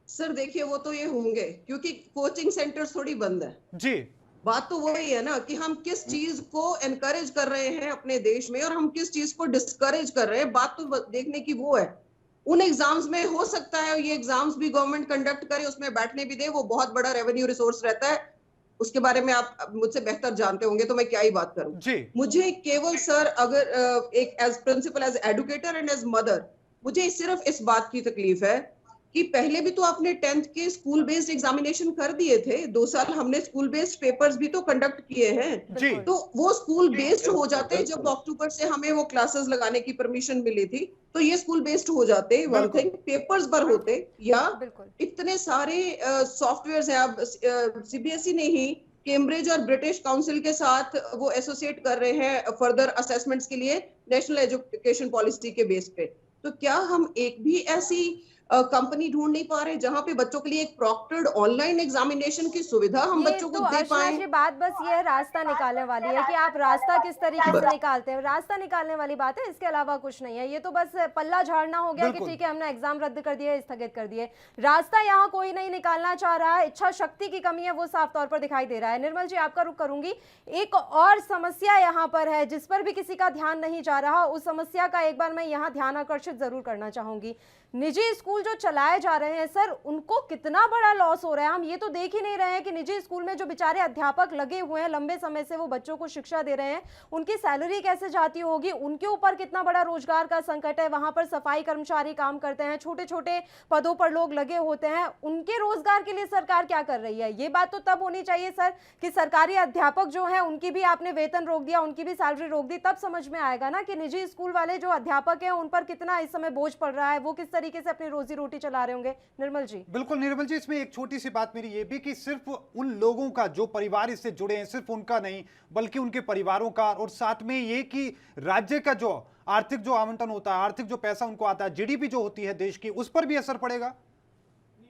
S4: सर देखिए, वो तो ये होंगे क्योंकि कोचिंग सेंटर्स थोड़ी बंद है
S1: जी।
S4: बात तो वही है ना कि हम किस चीज को एनकरेज कर रहे हैं अपने देश में और हम किस चीज को डिस्करेज कर रहे हैं। बात तो देखने की वो है। उन एग्जाम्स में हो सकता है ये एग्जाम्स भी गवर्नमेंट कंडक्ट करे, उसमें बैठने भी दे, वो बहुत बड़ा रेवेन्यू रिसोर्स रहता है, उसके बारे में आप मुझसे बेहतर जानते होंगे, तो मैं क्या ही बात करूं।
S1: जी।
S4: मुझे केवल सर अगर एक as principal, as educator and as mother, मुझे सिर्फ इस बात की तकलीफ है कि पहले भी तो आपने 10th के स्कूल बेस्ड एग्जामिनेशन कर दिए थे, 2 साल हमने स्कूल बेस्ड पेपर्स भी तो कंडक्ट किए हैं।
S1: जी।
S4: तो वो स्कूल बेस्ड हो जाते, जब अक्टूबर से हमें वो क्लासेस लगाने की परमिशन मिली थी तो ये स्कूल बेस्ड हो जाते, वन थिंग पेपर्स पर होते, या इतने सारे सॉफ्टवेयर हैं। अब सीबीएसई ने ही कैम्ब्रिज और ब्रिटिश काउंसिल के साथ वो एसोसिएट कर रहे हैं फर्दर असेसमेंट्स के लिए नेशनल एजुकेशन पॉलिसी के बेस पे। तो क्या हम एक भी ऐसी कंपनी ढूंढ नहीं पा रहे जहां पे बच्चों के लिए एक प्रॉक्टर्ड ऑनलाइन एग्जामिनेशन की सुविधा हम बच्चों को दे पाए?
S2: ये बात बस ये रास्ता निकालने वाली है कि आप रास्ता किस तरीके से निकालते हैं, रास्ता निकालने वाली बात है, इसके अलावा कुछ नहीं है। ये तो बस पल्ला झाड़ना हो गया कि ठीक है हमने एग्जाम रद्द कर दिए, स्थगित कर दिए, रास्ता यहाँ कोई नहीं निकालना चाह रहा है। इच्छा शक्ति की कमी है, वो साफ तौर पर दिखाई दे रहा है। निर्मल जी आपका रुख करूंगी, एक और समस्या यहाँ पर है जिस पर भी किसी का ध्यान नहीं जा रहा, उस समस्या का एक बार मैं यहाँ ध्यान आकर्षित जरूर करना चाहूंगी। निजी स्कूल जो चलाए जा रहे हैं सर, उनको कितना बड़ा लॉस हो रहा है। हम ये तो देख ही नहीं रहे हैं कि निजी स्कूल में जो बेचारे अध्यापक लगे हुए हैं, लंबे समय से वो बच्चों को शिक्षा दे रहे हैं, उनकी सैलरी कैसे जाती होगी, उनके ऊपर कितना बड़ा रोजगार का संकट है। वहां पर सफाई कर्मचारी काम करते हैं, छोटे छोटे पदों पर लोग लगे होते हैं, उनके रोजगार के लिए सरकार क्या कर रही है? ये बात तो तब होनी चाहिए सर कि सरकारी अध्यापक जो है उनकी भी आपने वेतन रोक दिया, उनकी भी सैलरी रोक दी, तब समझ में आएगा ना कि निजी स्कूल वाले जो अध्यापक हैं उन पर कितना इस समय बोझ पड़ रहा है, वो किस तरीके से अपनी रोजी रोटी चला रहे होंगे। निर्मल जी।
S1: बिल्कुल निर्मल जी, इसमें एक छोटी सी बात मेरी ये भी कि सिर्फ उन लोगों का जो परिवार इससे जुड़े हैं, सिर्फ उनका नहीं बल्कि उनके परिवारों का, और साथ में ये कि राज्य का जो आर्थिक जो आवंटन होता है, आर्थिक जो पैसा उनको आता है, जीडीपी जो होती है देश की, उस पर भी असर पड़ेगा?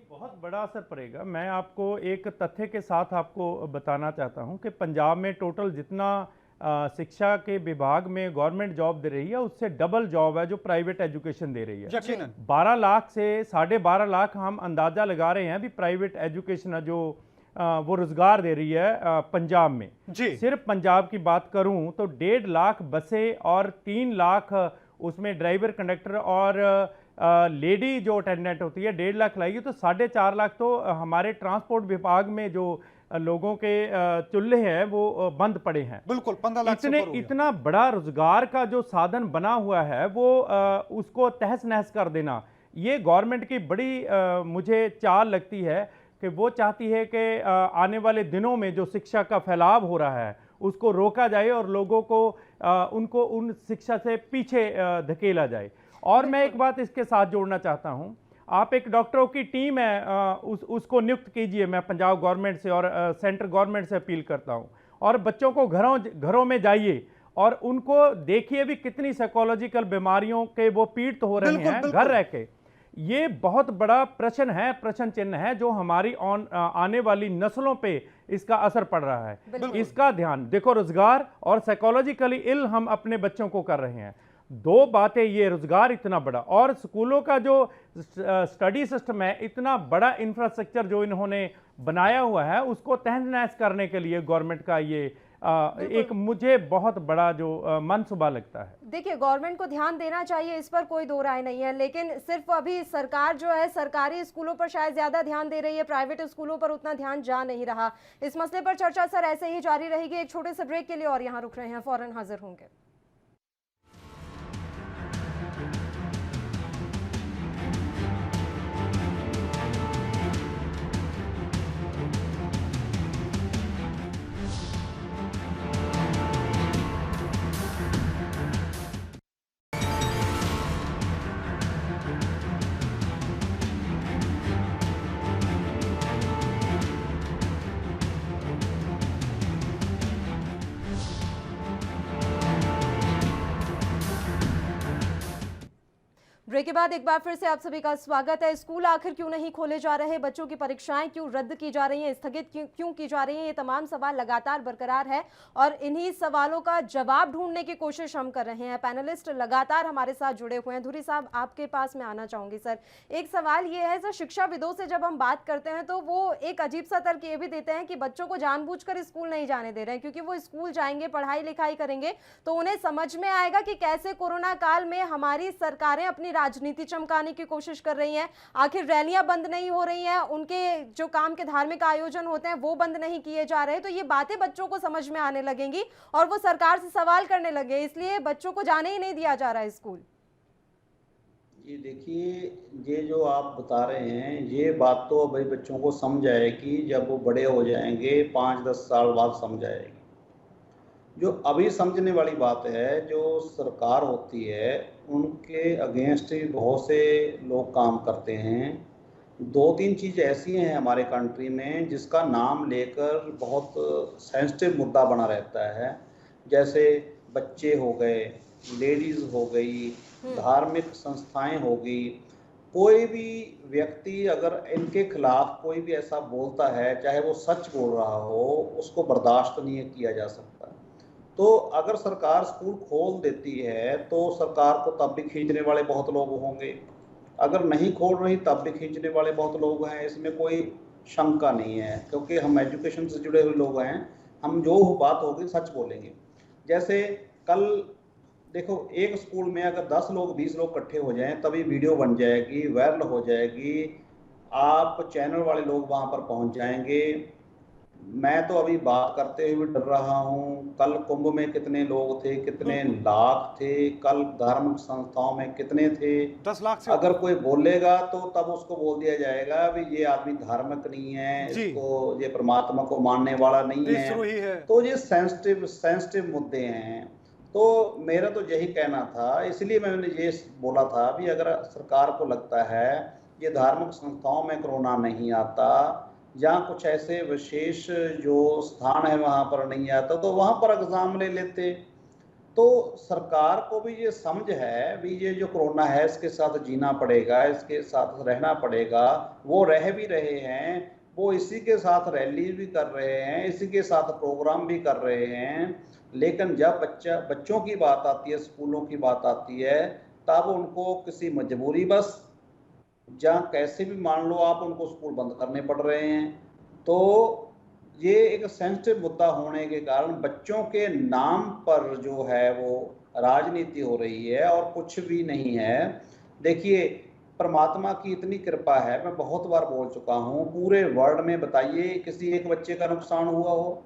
S6: बहुत बड़ा असर पड़ेगा। मैं आपको एक तथ्य के साथ आपको बताना चाहता हूं कि पंजाब में टोटल जितना शिक्षा के विभाग में गवर्नमेंट जॉब दे रही है उससे डबल जॉब है जो प्राइवेट एजुकेशन दे रही है।
S1: यकीनन
S6: 12 लाख से 12.5 लाख हम अंदाजा लगा रहे हैं अभी प्राइवेट एजुकेशन जो वो रोजगार दे रही है पंजाब में
S1: जी।
S6: सिर्फ पंजाब की बात करूं तो 1.5 लाख बसें और 3 लाख उसमें ड्राइवर कंडक्टर और लेडी जो अटेंडेंट होती है 1.5 लाख लाएगी, तो 4.5 लाख तो हमारे ट्रांसपोर्ट विभाग में जो लोगों के चूल्हे हैं वो बंद पड़े हैं।
S1: बिल्कुल 15 लाख से ऊपर हो गया।
S6: इतना बड़ा रोजगार का जो साधन बना हुआ है वो उसको तहस नहस कर देना, ये गवर्नमेंट की बड़ी मुझे चाल लगती है कि वो चाहती है कि आने वाले दिनों में जो शिक्षा का फैलाव हो रहा है उसको रोका जाए और लोगों को उनको उन शिक्षा से पीछे धकेला जाए। और मैं एक बात इसके साथ जोड़ना चाहता हूं, आप एक डॉक्टरों की टीम है उसको नियुक्त कीजिए। मैं पंजाब गवर्नमेंट से और सेंट्रल गवर्नमेंट से अपील करता हूं, और बच्चों को घरों में जाइए और उनको देखिए भी कितनी साइकोलॉजिकल बीमारियों के वो पीड़ित हो रहे हैं घर रह के। ये बहुत बड़ा प्रश्न है, प्रश्न चिन्ह है जो हमारी आने वाली नस्लों पे इसका असर पड़ रहा है। इसका ध्यान देखो, रोजगार और साइकोलॉजिकली इल हम अपने बच्चों को कर रहे हैं। दो बातें, ये रोजगार इतना बड़ा और स्कूलों का जो स्टडी सिस्टम है, इतना बड़ा इंफ्रास्ट्रक्चर जो इन्होंने बनाया हुआ है उसको तहस नहस करने के लिए गवर्नमेंट का ये एक मुझे बहुत बड़ा जो मनसूबा लगता है।
S2: देखिए, गवर्नमेंट को ध्यान देना चाहिए, इस पर कोई दो राय नहीं है, लेकिन सिर्फ अभी सरकार जो है सरकारी स्कूलों पर शायद ज्यादा ध्यान दे रही है, प्राइवेट स्कूलों पर उतना ध्यान जा नहीं रहा। इस मसले पर चर्चा सर ऐसे ही जारी रहेगी। एक छोटे से ब्रेक के लिए और यहाँ रुक रहे हैं, फौरन हाजिर होंगे। ब्रेक के बाद एक बार फिर से आप सभी का स्वागत है। स्कूल आखिर क्यों नहीं खोले जा रहे, बच्चों की परीक्षाएं क्यों रद्द की जा रही हैं, स्थगित क्यों की जा रही हैं, ये तमाम सवाल लगातार बरकरार है और इन्हीं सवालों का जवाब ढूंढने की कोशिश हम कर रहे हैं। पैनलिस्ट लगातार हमारे साथ जुड़े हुए हैं। धुरी साहब, आपके पास मैं आना चाहूंगी। सर, एक सवाल ये है, सर, शिक्षाविदों से जब हम बात करते हैं तो वो एक अजीब सा तर्क ये भी देते हैं कि बच्चों को जानबूझकर स्कूल नहीं जाने दे रहे हैं, क्योंकि वो स्कूल जाएंगे, पढ़ाई लिखाई करेंगे तो उन्हें समझ में आएगा कि कैसे कोरोना काल में हमारी सरकारें अपनी राजनीति चमकाने की कोशिश कर रही हैं। आखिर रैलियां बंद नहीं हो रही हैं, उनके जो काम के धार्मिक आयोजन होते हैं वो बंद नहीं किए जा रहे, तो ये बातें बच्चों को समझ में आने लगेंगी और वो सरकार से सवाल करने लगे, इसलिए बच्चों को जाने ही नहीं दिया जा रहा है स्कूल।
S5: ये देखिए, ये जो आप बता रहे हैं ये बात तो भाई बच्चों को समझ आएगी, जब वो बड़े हो जाएंगे 5-10 साल बाद समझ आएगी। जो अभी समझने वाली बात है, जो सरकार होती है उनके अगेंस्ट ही बहुत से लोग काम करते हैं। 2-3 चीज़ ऐसी हैं हमारे कंट्री में जिसका नाम लेकर बहुत सेंसिटिव मुद्दा बना रहता है, जैसे बच्चे हो गए, लेडीज़ हो गई, धार्मिक संस्थाएं हो गई। कोई भी व्यक्ति अगर इनके खिलाफ कोई भी ऐसा बोलता है, चाहे वो सच बोल रहा हो, उसको बर्दाश्त नहीं किया जा सकता। तो अगर सरकार स्कूल खोल देती है तो सरकार को तब भी खींचने वाले बहुत लोग होंगे, अगर नहीं खोल रही तब भी खींचने वाले बहुत लोग हैं, इसमें कोई शंका नहीं है, क्योंकि हम एजुकेशन से जुड़े हुए लोग हैं। हम जो बात होगी सच बोलेंगे। जैसे कल देखो, एक स्कूल में अगर 10 लोग 20 लोग इकट्ठे हो जाएं तभी वीडियो बन जाएगी, वायरल हो जाएगी, आप चैनल वाले लोग वहां पर पहुंच जाएंगे। मैं तो अभी बात करते हुए डर रहा हूँ। कल कुंभ में कितने लोग थे, कितने लाख थे, कल धार्मिक संस्थाओं में कितने थे,
S1: 10 लाख से।
S5: अगर कोई बोलेगा तो तब उसको बोल दिया जाएगा भी ये आदमी धार्मिक नहीं है, इसको ये परमात्मा को मानने वाला नहीं है। तो ये सेंसिटिव मुद्दे हैं। तो मेरा तो यही कहना था, इसलिए मैंने ये बोला था भी अगर सरकार को लगता है ये धार्मिक संस्थाओं में कोरोना नहीं आता या कुछ ऐसे विशेष जो स्थान है वहाँ पर नहीं आता, तो वहाँ पर एग्जाम ले लेते। तो सरकार को भी ये समझ है भी ये जो कोरोना है इसके साथ जीना पड़ेगा, इसके साथ रहना पड़ेगा। वो रह भी रहे हैं, वो इसी के साथ रैली भी कर रहे हैं, इसी के साथ प्रोग्राम भी कर रहे हैं। लेकिन जब बच्चों की बात आती है, स्कूलों की बात आती है, तब उनको किसी मजबूरी बस जहाँ कैसे भी मान लो आप उनको स्कूल बंद करने पड़ रहे हैं। तो ये एक सेंसिटिव मुद्दा होने के कारण बच्चों के नाम पर जो है वो राजनीति हो रही है और कुछ भी नहीं है। देखिए, परमात्मा की इतनी कृपा है, मैं बहुत बार बोल चुका हूँ, पूरे वर्ल्ड में बताइए किसी एक बच्चे का नुकसान हुआ हो?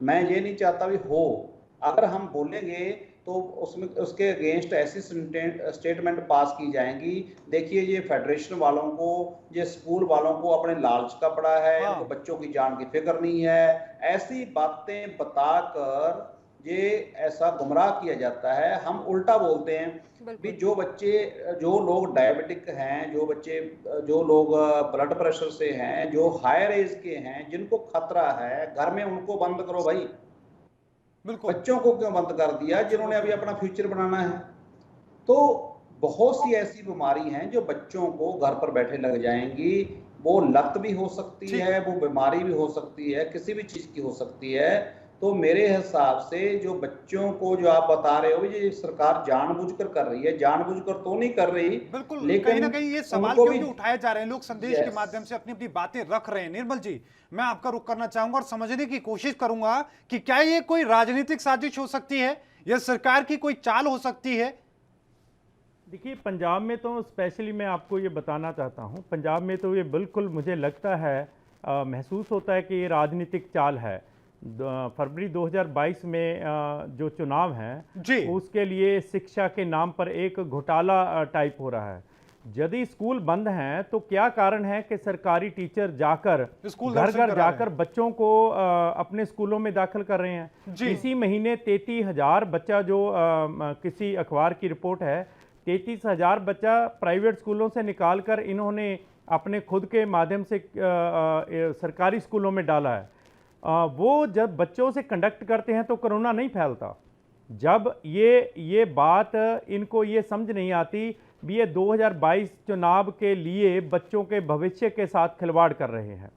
S5: मैं ये नहीं चाहता भी हो। अगर हम बोलेंगे तो उसमें उसके अगेंस्ट ऐसी स्टेटमेंट पास की जाएंगी। देखिए, ये फेडरेशन वालों को, ये स्कूल वालों को अपने लालच का पड़ा है, इनको बच्चों की जान की फिक्र नहीं है। ऐसी बातें बताकर ये ऐसा गुमराह किया जाता है। हम उल्टा बोलते हैं भी जो लोग डायबिटिक हैं, जो लोग ब्लड प्रेशर से हैं, जो हायर एज के हैं, जिनको खतरा है, घर में उनको बंद करो भाई। बच्चों को क्यों बंद कर दिया जिन्होंने अभी अपना फ्यूचर बनाना है? तो बहुत सी ऐसी बीमारी हैं जो बच्चों को घर पर बैठे लग जाएंगी। वो लत भी हो सकती है, वो बीमारी भी हो सकती है, किसी भी चीज की हो सकती है। तो मेरे हिसाब से जो बच्चों को जो आप बता रहे हो, ये सरकार जानबूझकर कर रही है, जानबूझकर तो नहीं कर रही।
S1: बिल्कुल,
S5: लेकिन
S1: कहीं ना कहीं ये सवाल क्योंकि उठाए जा रहे हैं, लोग संदेश के माध्यम से अपनी अपनी बातें रख रहे हैं। निर्मल जी, मैं आपका रुख करना चाहूंगा और समझने की कोशिश करूंगा कि क्या ये कोई राजनीतिक साजिश हो सकती है या सरकार की कोई चाल हो सकती है?
S6: देखिए, पंजाब में तो स्पेशली मैं आपको ये बताना चाहता हूँ, पंजाब में तो ये बिल्कुल मुझे लगता है, महसूस होता है कि ये राजनीतिक चाल है। फरवरी 2022 में जो चुनाव हैं उसके लिए शिक्षा के नाम पर एक घोटाला टाइप हो रहा है। यदि स्कूल बंद हैं तो क्या कारण है कि सरकारी टीचर जाकर घर घर जाकर बच्चों को अपने स्कूलों में दाखिल कर रहे हैं। इसी महीने 33,000 बच्चा, जो किसी अखबार की रिपोर्ट है, 33,000 बच्चा प्राइवेट स्कूलों से निकालकर इन्होंने अपने खुद के माध्यम से सरकारी स्कूलों में डाला है। वो जब बच्चों से कंडक्ट करते हैं तो कोरोना नहीं फैलता। जब ये बात इनको ये समझ नहीं आती भी ये 2022 चुनाव के लिए बच्चों के भविष्य के साथ खिलवाड़ कर रहे हैं।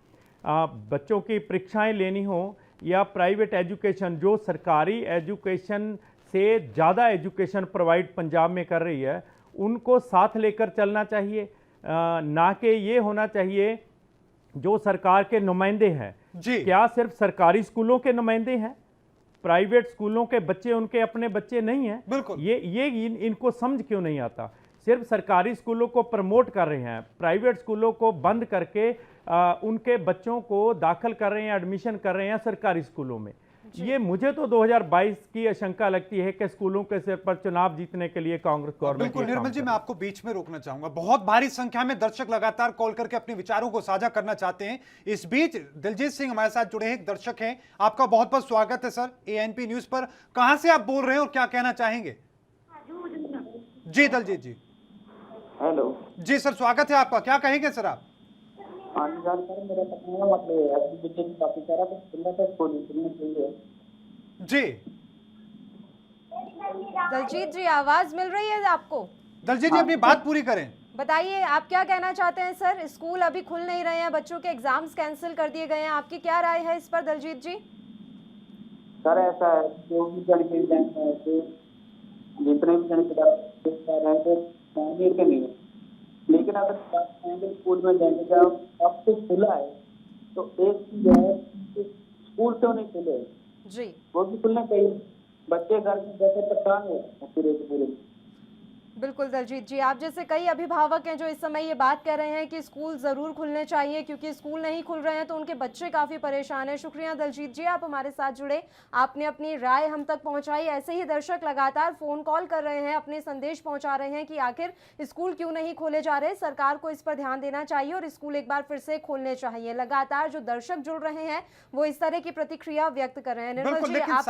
S6: बच्चों की परीक्षाएं लेनी हो या प्राइवेट एजुकेशन, जो सरकारी एजुकेशन से ज़्यादा एजुकेशन प्रोवाइड पंजाब में कर रही है, उनको साथ लेकर चलना चाहिए। ना कि ये होना चाहिए जो सरकार के नुमाइंदे हैं, क्या सिर्फ सरकारी स्कूलों के नुमाइंदे हैं? प्राइवेट स्कूलों के बच्चे उनके अपने बच्चे नहीं हैं?
S1: बिल्कुल।
S6: इनको समझ क्यों नहीं आता? सिर्फ सरकारी स्कूलों को प्रमोट कर रहे हैं, प्राइवेट स्कूलों को बंद करके उनके बच्चों को दाखिल कर रहे हैं, एडमिशन कर रहे हैं सरकारी स्कूलों में। ये मुझे तो 2022 की आशंका लगती है कि स्कूलों के सिर पर चुनाव जीतने के लिए कांग्रेस गवर्नमेंट।
S1: बिल्कुल निर्मल जी, मैं आपको बीच में रोकना चाहूंगा। बहुत भारी संख्या में दर्शक लगातार कॉल करके अपने विचारों को साझा करना चाहते हैं। इस बीच दिलजीत सिंह हमारे साथ जुड़े हैं, एक दर्शक हैं। आपका बहुत बहुत स्वागत है सर ANP न्यूज पर। कहां से आप बोल रहे हैं और क्या कहना चाहेंगे? जी दिलजीत जी।
S7: हेलो
S1: जी सर, स्वागत है आपका। क्या कहेंगे सर आप?
S7: हाँ जी सर, मेरा कहना मतलब बच्चे की काफी सारा कुछ सुनना चाहिए
S1: जी।
S2: दलजीत जी, आवाज मिल रही है आपको?
S1: दलजीत जी, अपनी बात पूरी करें।
S2: बताइए, आप क्या कहना चाहते हैं सर? स्कूल अभी खुल नहीं रहे हैं, बच्चों के एग्जाम्स कैंसिल कर दिए गए हैं, आपकी क्या राय है इस पर दलजीत जी?
S7: सर ऐसा है, जो भी जितने भी जन के नहीं, लेकिन अगर स्कूल में जाएंगे जब अब तो खुला है तो एक चीज है, स्कूल क्यों नहीं खुले
S2: जी,
S7: वो भी खुलना चाहिए। बच्चे घर में जैसे परेशान हो पूरे।
S2: बिल्कुल दलजीत जी, आप जैसे कई अभिभावक हैं जो इस समय ये बात कह रहे हैं कि स्कूल ज़रूर खुलने चाहिए, क्योंकि स्कूल नहीं खुल रहे हैं तो उनके बच्चे काफ़ी परेशान हैं। शुक्रिया दलजीत जी, आप हमारे साथ जुड़े, आपने अपनी राय हम तक पहुंचाई। ऐसे ही दर्शक लगातार फ़ोन कॉल कर रहे हैं, अपने संदेश पहुंचा रहे हैं कि आखिर स्कूल क्यों नहीं खोले जा रहे, सरकार को इस पर ध्यान देना चाहिए और स्कूल एक बार फिर से खोलने चाहिए। लगातार जो दर्शक जुड़ रहे हैं वो इस तरह की प्रतिक्रिया व्यक्त कर रहे हैं। निर्मल जी, आप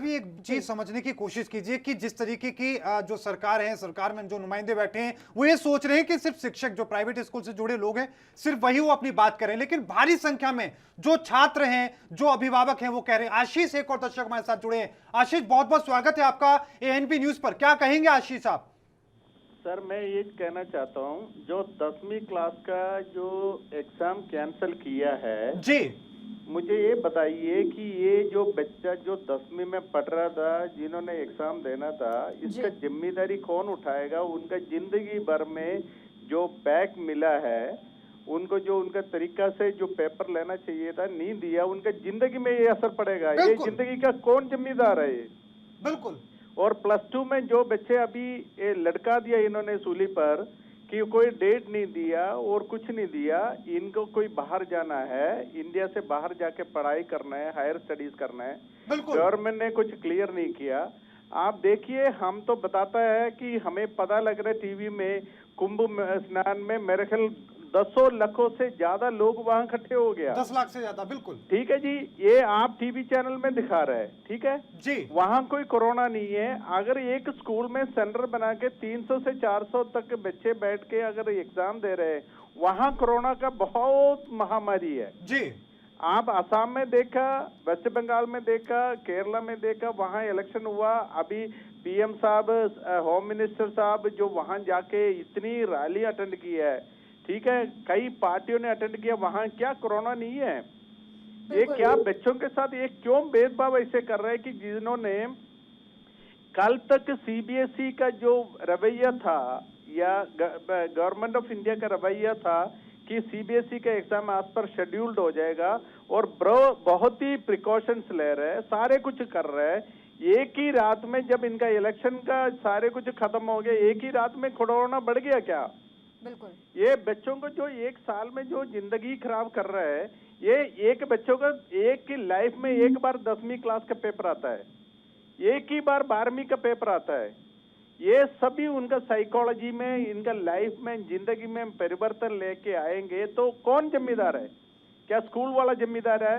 S1: एक चीज समझने की कोशिश कीजिए कि जिस तरीके की जो सरकार है, सरकार परिवार में जो नुमाइंदे बैठे हैं वो ये सोच रहे हैं कि सिर्फ शिक्षक, जो प्राइवेट स्कूल से जुड़े लोग हैं, सिर्फ वही वो अपनी बात करें, लेकिन भारी संख्या में जो छात्र हैं, जो अभिभावक हैं, वो कह रहे हैं। आशीष एक और दर्शक हमारे साथ जुड़े हैं। आशीष, बहुत बहुत स्वागत है आपका एएनपी न्यूज पर। क्या कहेंगे आशीष आप?
S8: सर, मैं ये कहना चाहता हूँ, जो 10वीं क्लास का जो एग्जाम कैंसिल किया है
S1: जी,
S8: मुझे ये बताइए कि ये जो बच्चा जो 10वीं में पढ़ रहा था, जिन्होंने एग्जाम देना था, इसका जिम्मेदारी कौन उठाएगा? उनका जिंदगी भर में जो बैक मिला है, उनको जो उनका तरीका से जो पेपर लेना चाहिए था नहीं दिया, उनका जिंदगी में ये असर पड़ेगा। ये जिंदगी का कौन जिम्मेदार है ये?
S1: बिल्कुल।
S8: और +2 में जो बच्चे अभी ये लटका दिया इन्होंने सूली पर कि कोई डेट नहीं दिया और कुछ नहीं दिया, इनको कोई बाहर जाना है, इंडिया से बाहर जाके पढ़ाई करना है, हायर स्टडीज करना है, गवर्नमेंट ने कुछ क्लियर नहीं किया। आप देखिए, हम तो बताता है कि हमें पता लग रहा है टीवी में, कुंभ स्नान में मेरे ख्याल 10 लाखों से ज्यादा लोग वहां इकट्ठे हो गया।
S1: 10 लाख से ज्यादा, बिल्कुल
S8: ठीक है जी। ये आप टीवी चैनल में दिखा रहे हैं, ठीक है
S1: जी।
S8: वहां कोई कोरोना नहीं है। अगर एक स्कूल में सेंटर बना के 300 से 400 तक बच्चे बैठ के अगर एग्जाम दे रहे हैं, वहां कोरोना का बहुत महामारी है
S1: जी।
S8: आप असम में देखा, वेस्ट बंगाल में देखा, केरला में देखा, वहां इलेक्शन हुआ। अभी पीएम साहब, होम मिनिस्टर साहब जो वहां जाके इतनी रैली अटेंड की है, ठीक है, कई पार्टियों ने अटेंड किया, वहां क्या कोरोना नहीं है? ये क्या बच्चों के साथ ये क्यों भेदभाव ऐसे कर रहे हैं कि जिन्होंने कल तक सीबीएसई का जो रवैया था या गवर्नमेंट ऑफ इंडिया का रवैया था कि सीबीएसई का एग्जाम आज पर शेड्यूल्ड हो जाएगा, और बहुत ही प्रिकॉशंस ले रहे हैं, सारे कुछ कर रहे हैं। एक ही रात में जब इनका इलेक्शन का सारे कुछ खत्म हो गया, एक ही रात में कोरोना बढ़ गया क्या?
S2: बिल्कुल।
S8: ये बच्चों को जो एक साल में जो जिंदगी खराब कर रहा है, ये एक बच्चों का एक की लाइफ में एक बार 10वीं क्लास का पेपर आता है, एक ही बार 12वीं का पेपर आता है। ये सभी उनका साइकोलॉजी में, इनका लाइफ में, जिंदगी में परिवर्तन लेके आएंगे तो कौन जिम्मेदार है? क्या स्कूल वाला जिम्मेदार है,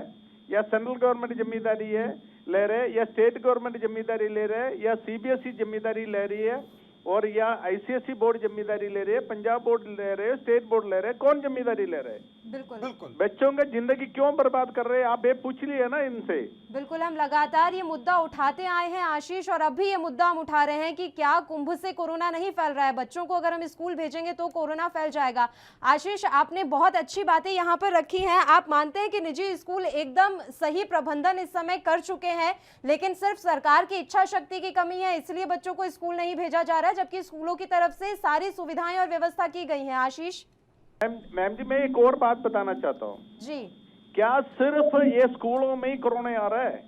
S8: या सेंट्रल गवर्नमेंट जिम्मेदारी है ले रहे, या स्टेट गवर्नमेंट जिम्मेदारी ले रहे, या सीबीएसई जिम्मेदारी ले रही है, और या आईसीएसई बोर्ड जिम्मेदारी ले रहे हैं, पंजाब बोर्ड ले रहे हैं, स्टेट बोर्ड ले रहे हैं? कौन जिम्मेदारी ले रहे हैं?
S2: बिल्कुल
S1: बिल्कुल।
S8: बच्चों का जिंदगी क्यों बर्बाद कर रहे हैं? आप ये पूछ लिए ना इनसे।
S2: बिल्कुल, हम लगातार ये मुद्दा उठाते आए हैं आशीष, और अभी ये मुद्दा हम उठा रहे हैं कि क्या कुंभ से कोरोना नहीं फैल रहा है? बच्चों को अगर हम स्कूल भेजेंगे तो कोरोना फैल जाएगा। आशीष, आपने बहुत अच्छी बातें यहाँ पर रखी हैं। आप मानते हैं कि निजी स्कूल एकदम सही प्रबंधन इस समय कर चुके हैं, लेकिन सिर्फ सरकार की इच्छा शक्ति की कमी है, इसलिए बच्चों को स्कूल नहीं भेजा जा रहा है, जबकि स्कूलों की तरफ से सारी सुविधाएं और व्यवस्था की गई है। आशीष
S8: मैम जी, मैं एक और बात बताना चाहता हूँ
S2: जी।
S8: क्या सिर्फ ये स्कूलों में ही कोरोना आ रहा है?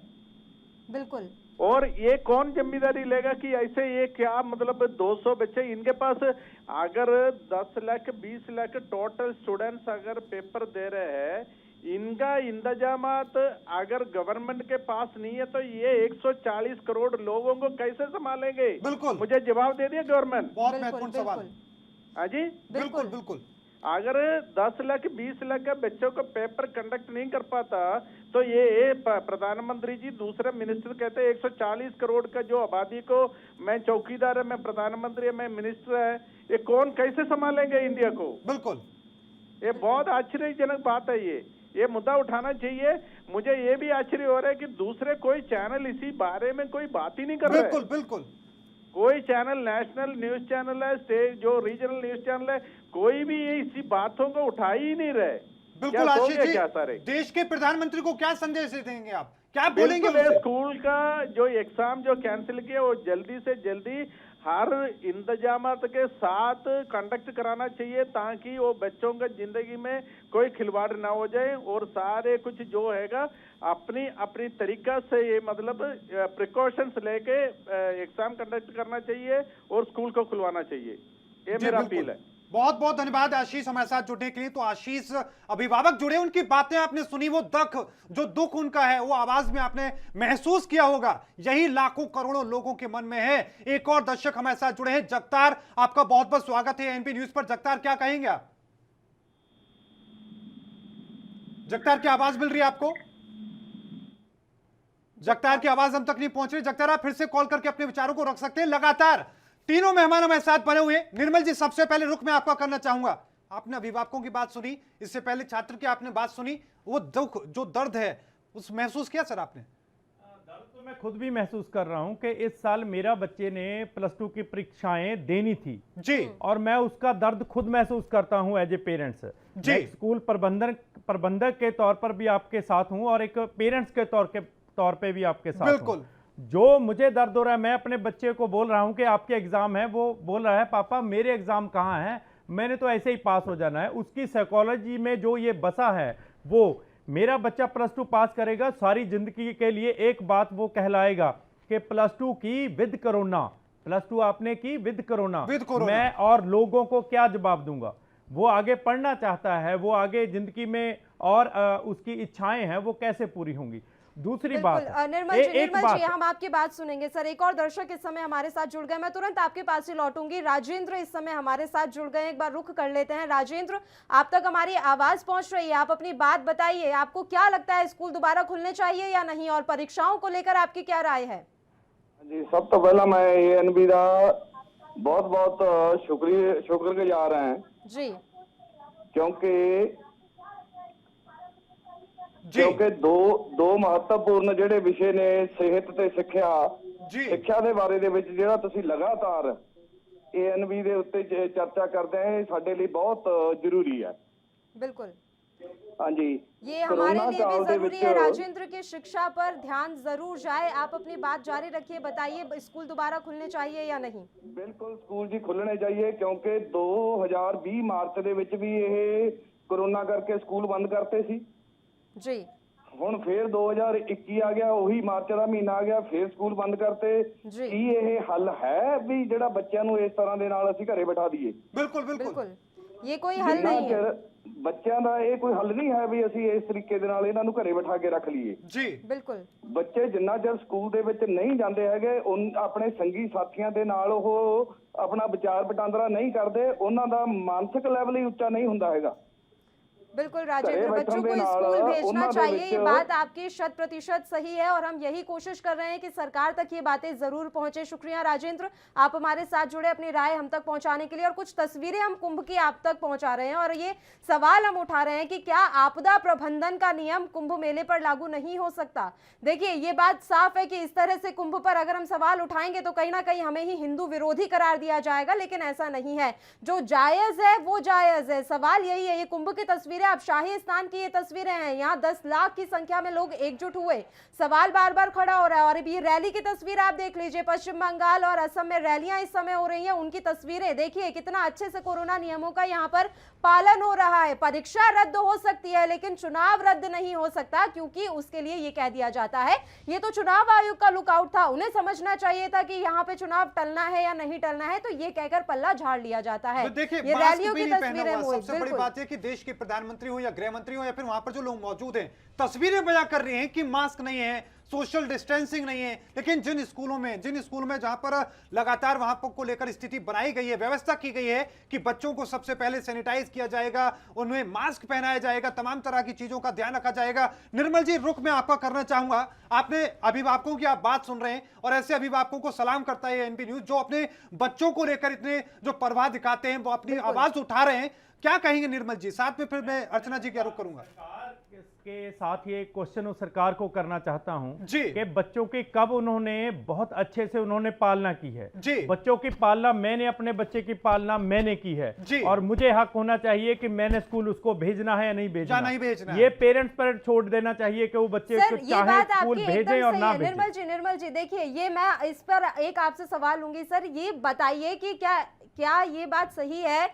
S2: बिल्कुल।
S8: और ये कौन जिम्मेदारी लेगा कि ऐसे ये क्या मतलब 200 बच्चे इनके पास, अगर 10 लाख 20 लाख टोटल स्टूडेंट्स अगर पेपर दे रहे हैं, इनका इंतजामात अगर गवर्नमेंट के पास नहीं है तो ये 140 करोड़ लोगों को कैसे संभालेंगे?
S1: बिल्कुल,
S8: मुझे जवाब दे दिया गवर्नमेंट।
S1: बहुत महत्वपूर्ण सवाल।
S8: हाँ जी,
S1: बिल्कुल बिल्कुल।
S8: अगर 10 लाख 20 लाख का बच्चों का पेपर कंडक्ट नहीं कर पाता तो ये प्रधानमंत्री जी, दूसरे मिनिस्टर कहते हैं 140 करोड़ का जो आबादी को, मैं चौकीदार है, मैं प्रधानमंत्री है, मैं मिनिस्टर है, ये कौन कैसे संभालेंगे इंडिया को?
S1: बिल्कुल,
S8: ये बहुत आश्चर्यजनक बात है। ये मुद्दा उठाना चाहिए। मुझे ये भी आश्चर्य हो रहा है कि दूसरे कोई चैनल इसी बारे में कोई बात ही नहीं कर रहे।
S1: बिल्कुल बिल्कुल।
S8: कोई चैनल, नेशनल न्यूज चैनल है, स्टेट जो रीजनल न्यूज चैनल है, कोई भी ये इसी बातों को उठा ही नहीं रहे।
S1: बिल्कुल आशीष जी, देश के प्रधानमंत्री को क्या संदेश देंगे आप, क्या बोलेंगे?
S8: स्कूल का जो एग्जाम जो कैंसिल किया वो जल्दी से जल्दी हर इंतजामात के साथ कंडक्ट कराना चाहिए, ताकि वो बच्चों के जिंदगी में कोई खिलवाड़ ना हो जाए, और सारे कुछ जो हैगा अपनी अपनी तरीका से ये मतलब प्रिकॉशंस लेके एग्जाम कंडक्ट करना चाहिए और स्कूल को खुलवाना चाहिए। ये मेरा अपील है।
S1: बहुत बहुत धन्यवाद आशीष हमारे साथ जुड़ने के लिए। तो आशीष अभिभावक जुड़े, उनकी बातें आपने सुनी, वो जो दुख उनका है वो आवाज में आपने महसूस किया होगा, यही लाखों करोड़ों लोगों के मन में है। एक और दर्शक हमारे साथ जुड़े हैं, जगतार, आपका बहुत बहुत स्वागत है एएनपी न्यूज पर। जगतार, क्या कहेंगे आप? जगतार की आवाज मिल रही है आपको? जगतार की आवाज हम तक नहीं पहुंच रही। जगतार, आप फिर से कॉल करके अपने विचारों को रख सकते हैं। लगातार तीनों मेहमान हमारे साथ बने हुए। निर्मल जी, सबसे पहले रुख में आपका करना चाहूंगा, आपने अभिभावकों की बात सुनी, इससे पहले छात्र की आपने बात सुनी, वो दुख जो दर्द है उस महसूस किया सर आपने?
S6: दर्द तो मैं खुद भी महसूस कर रहा हूं कि इस साल मेरा बच्चे ने +2 की परीक्षाएं देनी थी
S1: जी,
S6: और मैं उसका दर्द खुद महसूस करता हूं एज ए पेरेंट्स
S1: जी।
S6: मैं स्कूल प्रबंधक के तौर पर भी आपके साथ हूं और एक पेरेंट्स के तौर पे भी आपके साथ
S1: बिल्कुल।
S6: हूं। जो मुझे दर्द हो रहा है, मैं अपने बच्चे को बोल रहा हूं कि आपके एग्जाम है, वो बोल रहा है पापा मेरे एग्जाम कहाँ है, मैंने तो ऐसे ही पास हो जाना है। उसकी साइकोलॉजी में जो ये बसा है, वो मेरा बच्चा +2 पास करेगा, सारी जिंदगी के लिए एक बात वो कहलाएगा कि +2 की विद कोरोना, +2 आपने की विद कोरोना, मैं और लोगों को क्या जवाब दूंगा। वो आगे पढ़ना चाहता है, वो आगे जिंदगी में और उसकी इच्छाएं हैं वो कैसे पूरी होंगी। दूसरी बात,
S2: निर्मल जी हम आपकी बात सुनेंगे सर। एक और दर्शक इस समय हमारे साथ जुड़ गए, मैं तुरंत आपके पास ही लौटूंगी। राजेंद्र इस समय हमारे साथ जुड़ गए, एक बार रुख कर लेते हैं। राजेंद्र, आप तक हमारी आवाज पहुंच रही है, आप अपनी बात बताइए, आपको क्या लगता है स्कूल दोबारा खुलने चाहिए या नहीं, और परीक्षाओं को लेकर आपकी क्या राय है?
S9: जी, सब तो पहला मैं ANB का बहुत बहुत शुक्रगुजार हैं
S2: जी,
S9: क्योंकि दो महत्वपूर्ण ਜਿਹੜੇ ਵਿਸ਼ੇ ਨੇ ਸਿਹਤ ਤੇ ਸਿੱਖਿਆ ਦੇ ਬਾਰੇ ਦੇ ਵਿੱਚ ਜਿਹੜਾ ਤੁਸੀਂ ਲਗਾਤਾਰ ANB ਦੇ ਉੱਤੇ ਚਰਚਾ ਕਰਦੇ हैं, ये ਸਾਡੇ ਲਈ बहुत जरूरी है।
S2: बिल्कुल,
S9: हाँ जी,
S2: ये हमारे लिए भी जरूरी है राजेंद्र की शिक्षा पर ध्यान जरूर जाए। आप अपनी बात जारी रखिए, बताइए स्कूल दोबारा खुलने चाहिए या नहीं?
S9: बिल्कुल स्कूल जी खुलने चाहिए, क्योंकि 2020 मार्च ਦੇ ਵਿੱਚ ਵੀ ਇਹ कोरोना करके स्कूल बंद करते ਸੀ
S2: जी।
S9: ਹੁਣ ਫੇਰ 2021 ਆ ਗਿਆ, ਉਹੀ ਮਾਰਚ ਦਾ ਮਹੀਨਾ ਆ ਗਿਆ, ਫੇਰ ਸਕੂਲ ਬੰਦ ਕਰਤੇ। ਕੀ ਇਹ ਹੱਲ ਹੈ ਵੀ ਜਿਹੜਾ ਬੱਚਿਆਂ ਨੂੰ ਇਸ ਤਰ੍ਹਾਂ ਦੇ ਨਾਲ ਅਸੀਂ ਘਰੇ ਬਿਠਾ ਦਈਏ?
S1: ਬਿਲਕੁਲ ਬਿਲकुल,
S2: ये कोई हल नहीं है।
S9: ਬੱਚਿਆਂ ਦਾ ਇਹ ਕੋਈ ਹੱਲ ਨਹੀਂ ਹੈ ਵੀ ਅਸੀਂ ਇਸ ਤਰੀਕੇ ਦੇ ਨਾਲ ਇਹਨਾਂ ਨੂੰ ਘਰੇ ਬਿਠਾ ਕੇ ਰੱਖ ਲਈਏ।
S1: ਜੀ
S2: ਬਿਲਕੁਲ।
S9: ਬੱਚੇ ਜਿੰਨਾ ਚਿਰ ਸਕੂਲ ਦੇ ਵਿੱਚ ਨਹੀਂ ਜਾਂਦੇ ਹੈਗੇ, ਆਪਣੇ ਸੰਗੀ ਸਾਥੀਆਂ ਦੇ ਨਾਲ ਉਹ ਆਪਣਾ ਵਿਚਾਰ ਵਟਾਂਦਰਾ नहीं करते, ਉਹਨਾਂ ਦਾ ਮਾਨਸਿਕ ਲੈਵਲ ਹੀ ਉੱਚਾ नहीं ਹੁੰਦਾ ਹੈਗਾ।
S2: बिल्कुल राजेंद्र, बच्चों को स्कूल भेजना चाहिए, ये बात आपकी 100% सही है और हम यही कोशिश कर रहे हैं कि सरकार तक ये बातें जरूर पहुंचे। शुक्रिया राजेंद्र, आप हमारे साथ जुड़े अपनी राय हम तक पहुंचाने के लिए, और कुछ तस्वीरें हम कुंभ की आप तक पहुंचा रहे हैं और ये सवाल हम उठा रहे हैं कि क्या आपदा प्रबंधन का नियम कुंभ मेले पर लागू नहीं हो सकता। देखिए ये बात साफ है कि इस तरह से कुंभ पर अगर हम सवाल उठाएंगे तो कहीं ना कहीं हमें ही हिंदू विरोधी करार दिया जाएगा, लेकिन ऐसा नहीं है। जो जायज है वो जायज है। सवाल यही है, ये कुंभ की तस्वीरें, आप शाही स्नान की ये तस्वीरें हैं, यहाँ 10 लाख की संख्या में लोग एकजुट हुए। सवाल बार बार खड़ा हो रहा है। और ये रैली की तस्वीर आप देख लीजिए, पश्चिम बंगाल और असम में रैलियां इस समय हो रही हैं, उनकी तस्वीरें देखिए, कितना अच्छे से कोरोना नियमों का यहाँ पर पालन हो रहा है। परीक्षा रद्द हो सकती है लेकिन चुनाव रद्द नहीं हो सकता, क्योंकि उसके लिए ये कह दिया जाता है, ये तो चुनाव आयोग का लुकआउट था, उन्हें समझना चाहिए था कि यहाँ पे चुनाव टलना है या नहीं टलना है, तो ये कहकर पल्ला झाड़ लिया जाता है।
S1: देखिए
S2: ये रैलियों की तस्वीरें,
S1: सबसे बड़ी बात है कि देश के प्रधानमंत्री हो या गृह मंत्री हो या फिर वहां पर जो लोग मौजूद हैं, तस्वीरें बयां कर रही हैं कि मास्क नहीं है, सोशल डिस्टेंसिंग नहीं है, लेकिन जिन स्कूलों में जहां पर लगातार वहां पर को लेकर स्थिति बनाई गई है, व्यवस्था की गई है कि बच्चों को सबसे पहले सैनिटाइज किया जाएगा, उन्हें मास्क पहनाया जाएगा, तमाम तरह की चीजों का ध्यान रखा जाएगा। निर्मल जी, रुख में आपका करना चाहूंगा, आपने अभिभावकों की आप बात सुन रहे हैं और ऐसे अभिभावकों को सलाम करता है ANB न्यूज, जो अपने बच्चों को लेकर इतने जो परवाह दिखाते हैं, वो अपनी आवाज उठा रहे हैं। क्या कहेंगे निर्मल जी? साथ में फिर मैं अर्चना जी का रुख करूंगा।
S6: के साथ ये क्वेश्चन उस सरकार को करना चाहता हूं
S1: जी
S6: कि बच्चों की कब उन्होंने बहुत अच्छे से उन्होंने पालना की है।
S1: जी,
S6: बच्चों की पालना, मैंने अपने बच्चे की पालना मैंने की है
S1: जी,
S6: और मुझे हक होना चाहिए कि मैंने स्कूल उसको भेजना है या नहीं भेजना,
S1: ये
S6: पेरेंट्स पर छोड़ देना चाहिए कि वो बच्चे को चाहे स्कूल भेजें और ना भेजें।
S2: निर्मल जी देखिए, ये मैं इस पर एक आपसे सवाल लूंगी सर, ये बताइए कि क्या ये बात सही है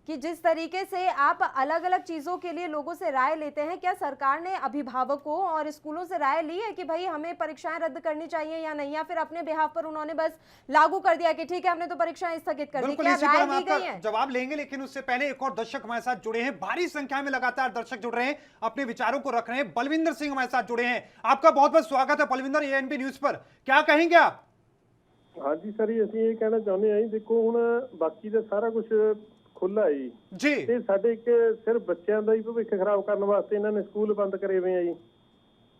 S2: कि जिस तरीके से आप अलग अलग चीजों के लिए लोगों से राय लेते हैं, क्या सरकार ने अभिभावकों और स्कूलों से राय ली है कि भाई हमें परीक्षाएं रद्द करनी चाहिए या नहीं, या फिर अपने बिहाफ पर उन्होंने बस लागू कर दिया कि ठीक है हमने तो परीक्षाएं स्थगित कर दी? क्या राय ली गई है?
S1: जवाब लेंगे, लेकिन उससे पहले एक और दर्शक हमारे साथ जुड़े हैं, भारी संख्या में लगातार दर्शक जुड़ रहे हैं, अपने विचारों को रख रहे हैं। बलविंदर सिंह हमारे साथ जुड़े हैं, आपका बहुत बहुत स्वागत है बलविंदर ANB न्यूज पर। क्या कहेंगे आप?
S10: हाँ जी सर, ਅਸੀਂ ਇਹ ਕਹਿਣਾ ਚਾਹੁੰਦੇ ਹਾਂ, ਦੇਖੋ ਹੁਣ ਬਾਕੀ ਦਾ ਸਾਰਾ ਕੁਝ ਖੁੱਲਾ ਹੈ
S1: ਜੀ,
S10: ਤੇ ਸਾਡੇ ਇੱਕ ਸਿਰਫ ਬੱਚਿਆਂ ਦਾ ਹੀ ਭਵਿੱਖ ਖਰਾਬ ਕਰਨ ਵਾਸਤੇ ਇਹਨਾਂ ਨੇ ਸਕੂਲ ਬੰਦ ਕਰੇ ਹੋਏ ਆ ਜੀ।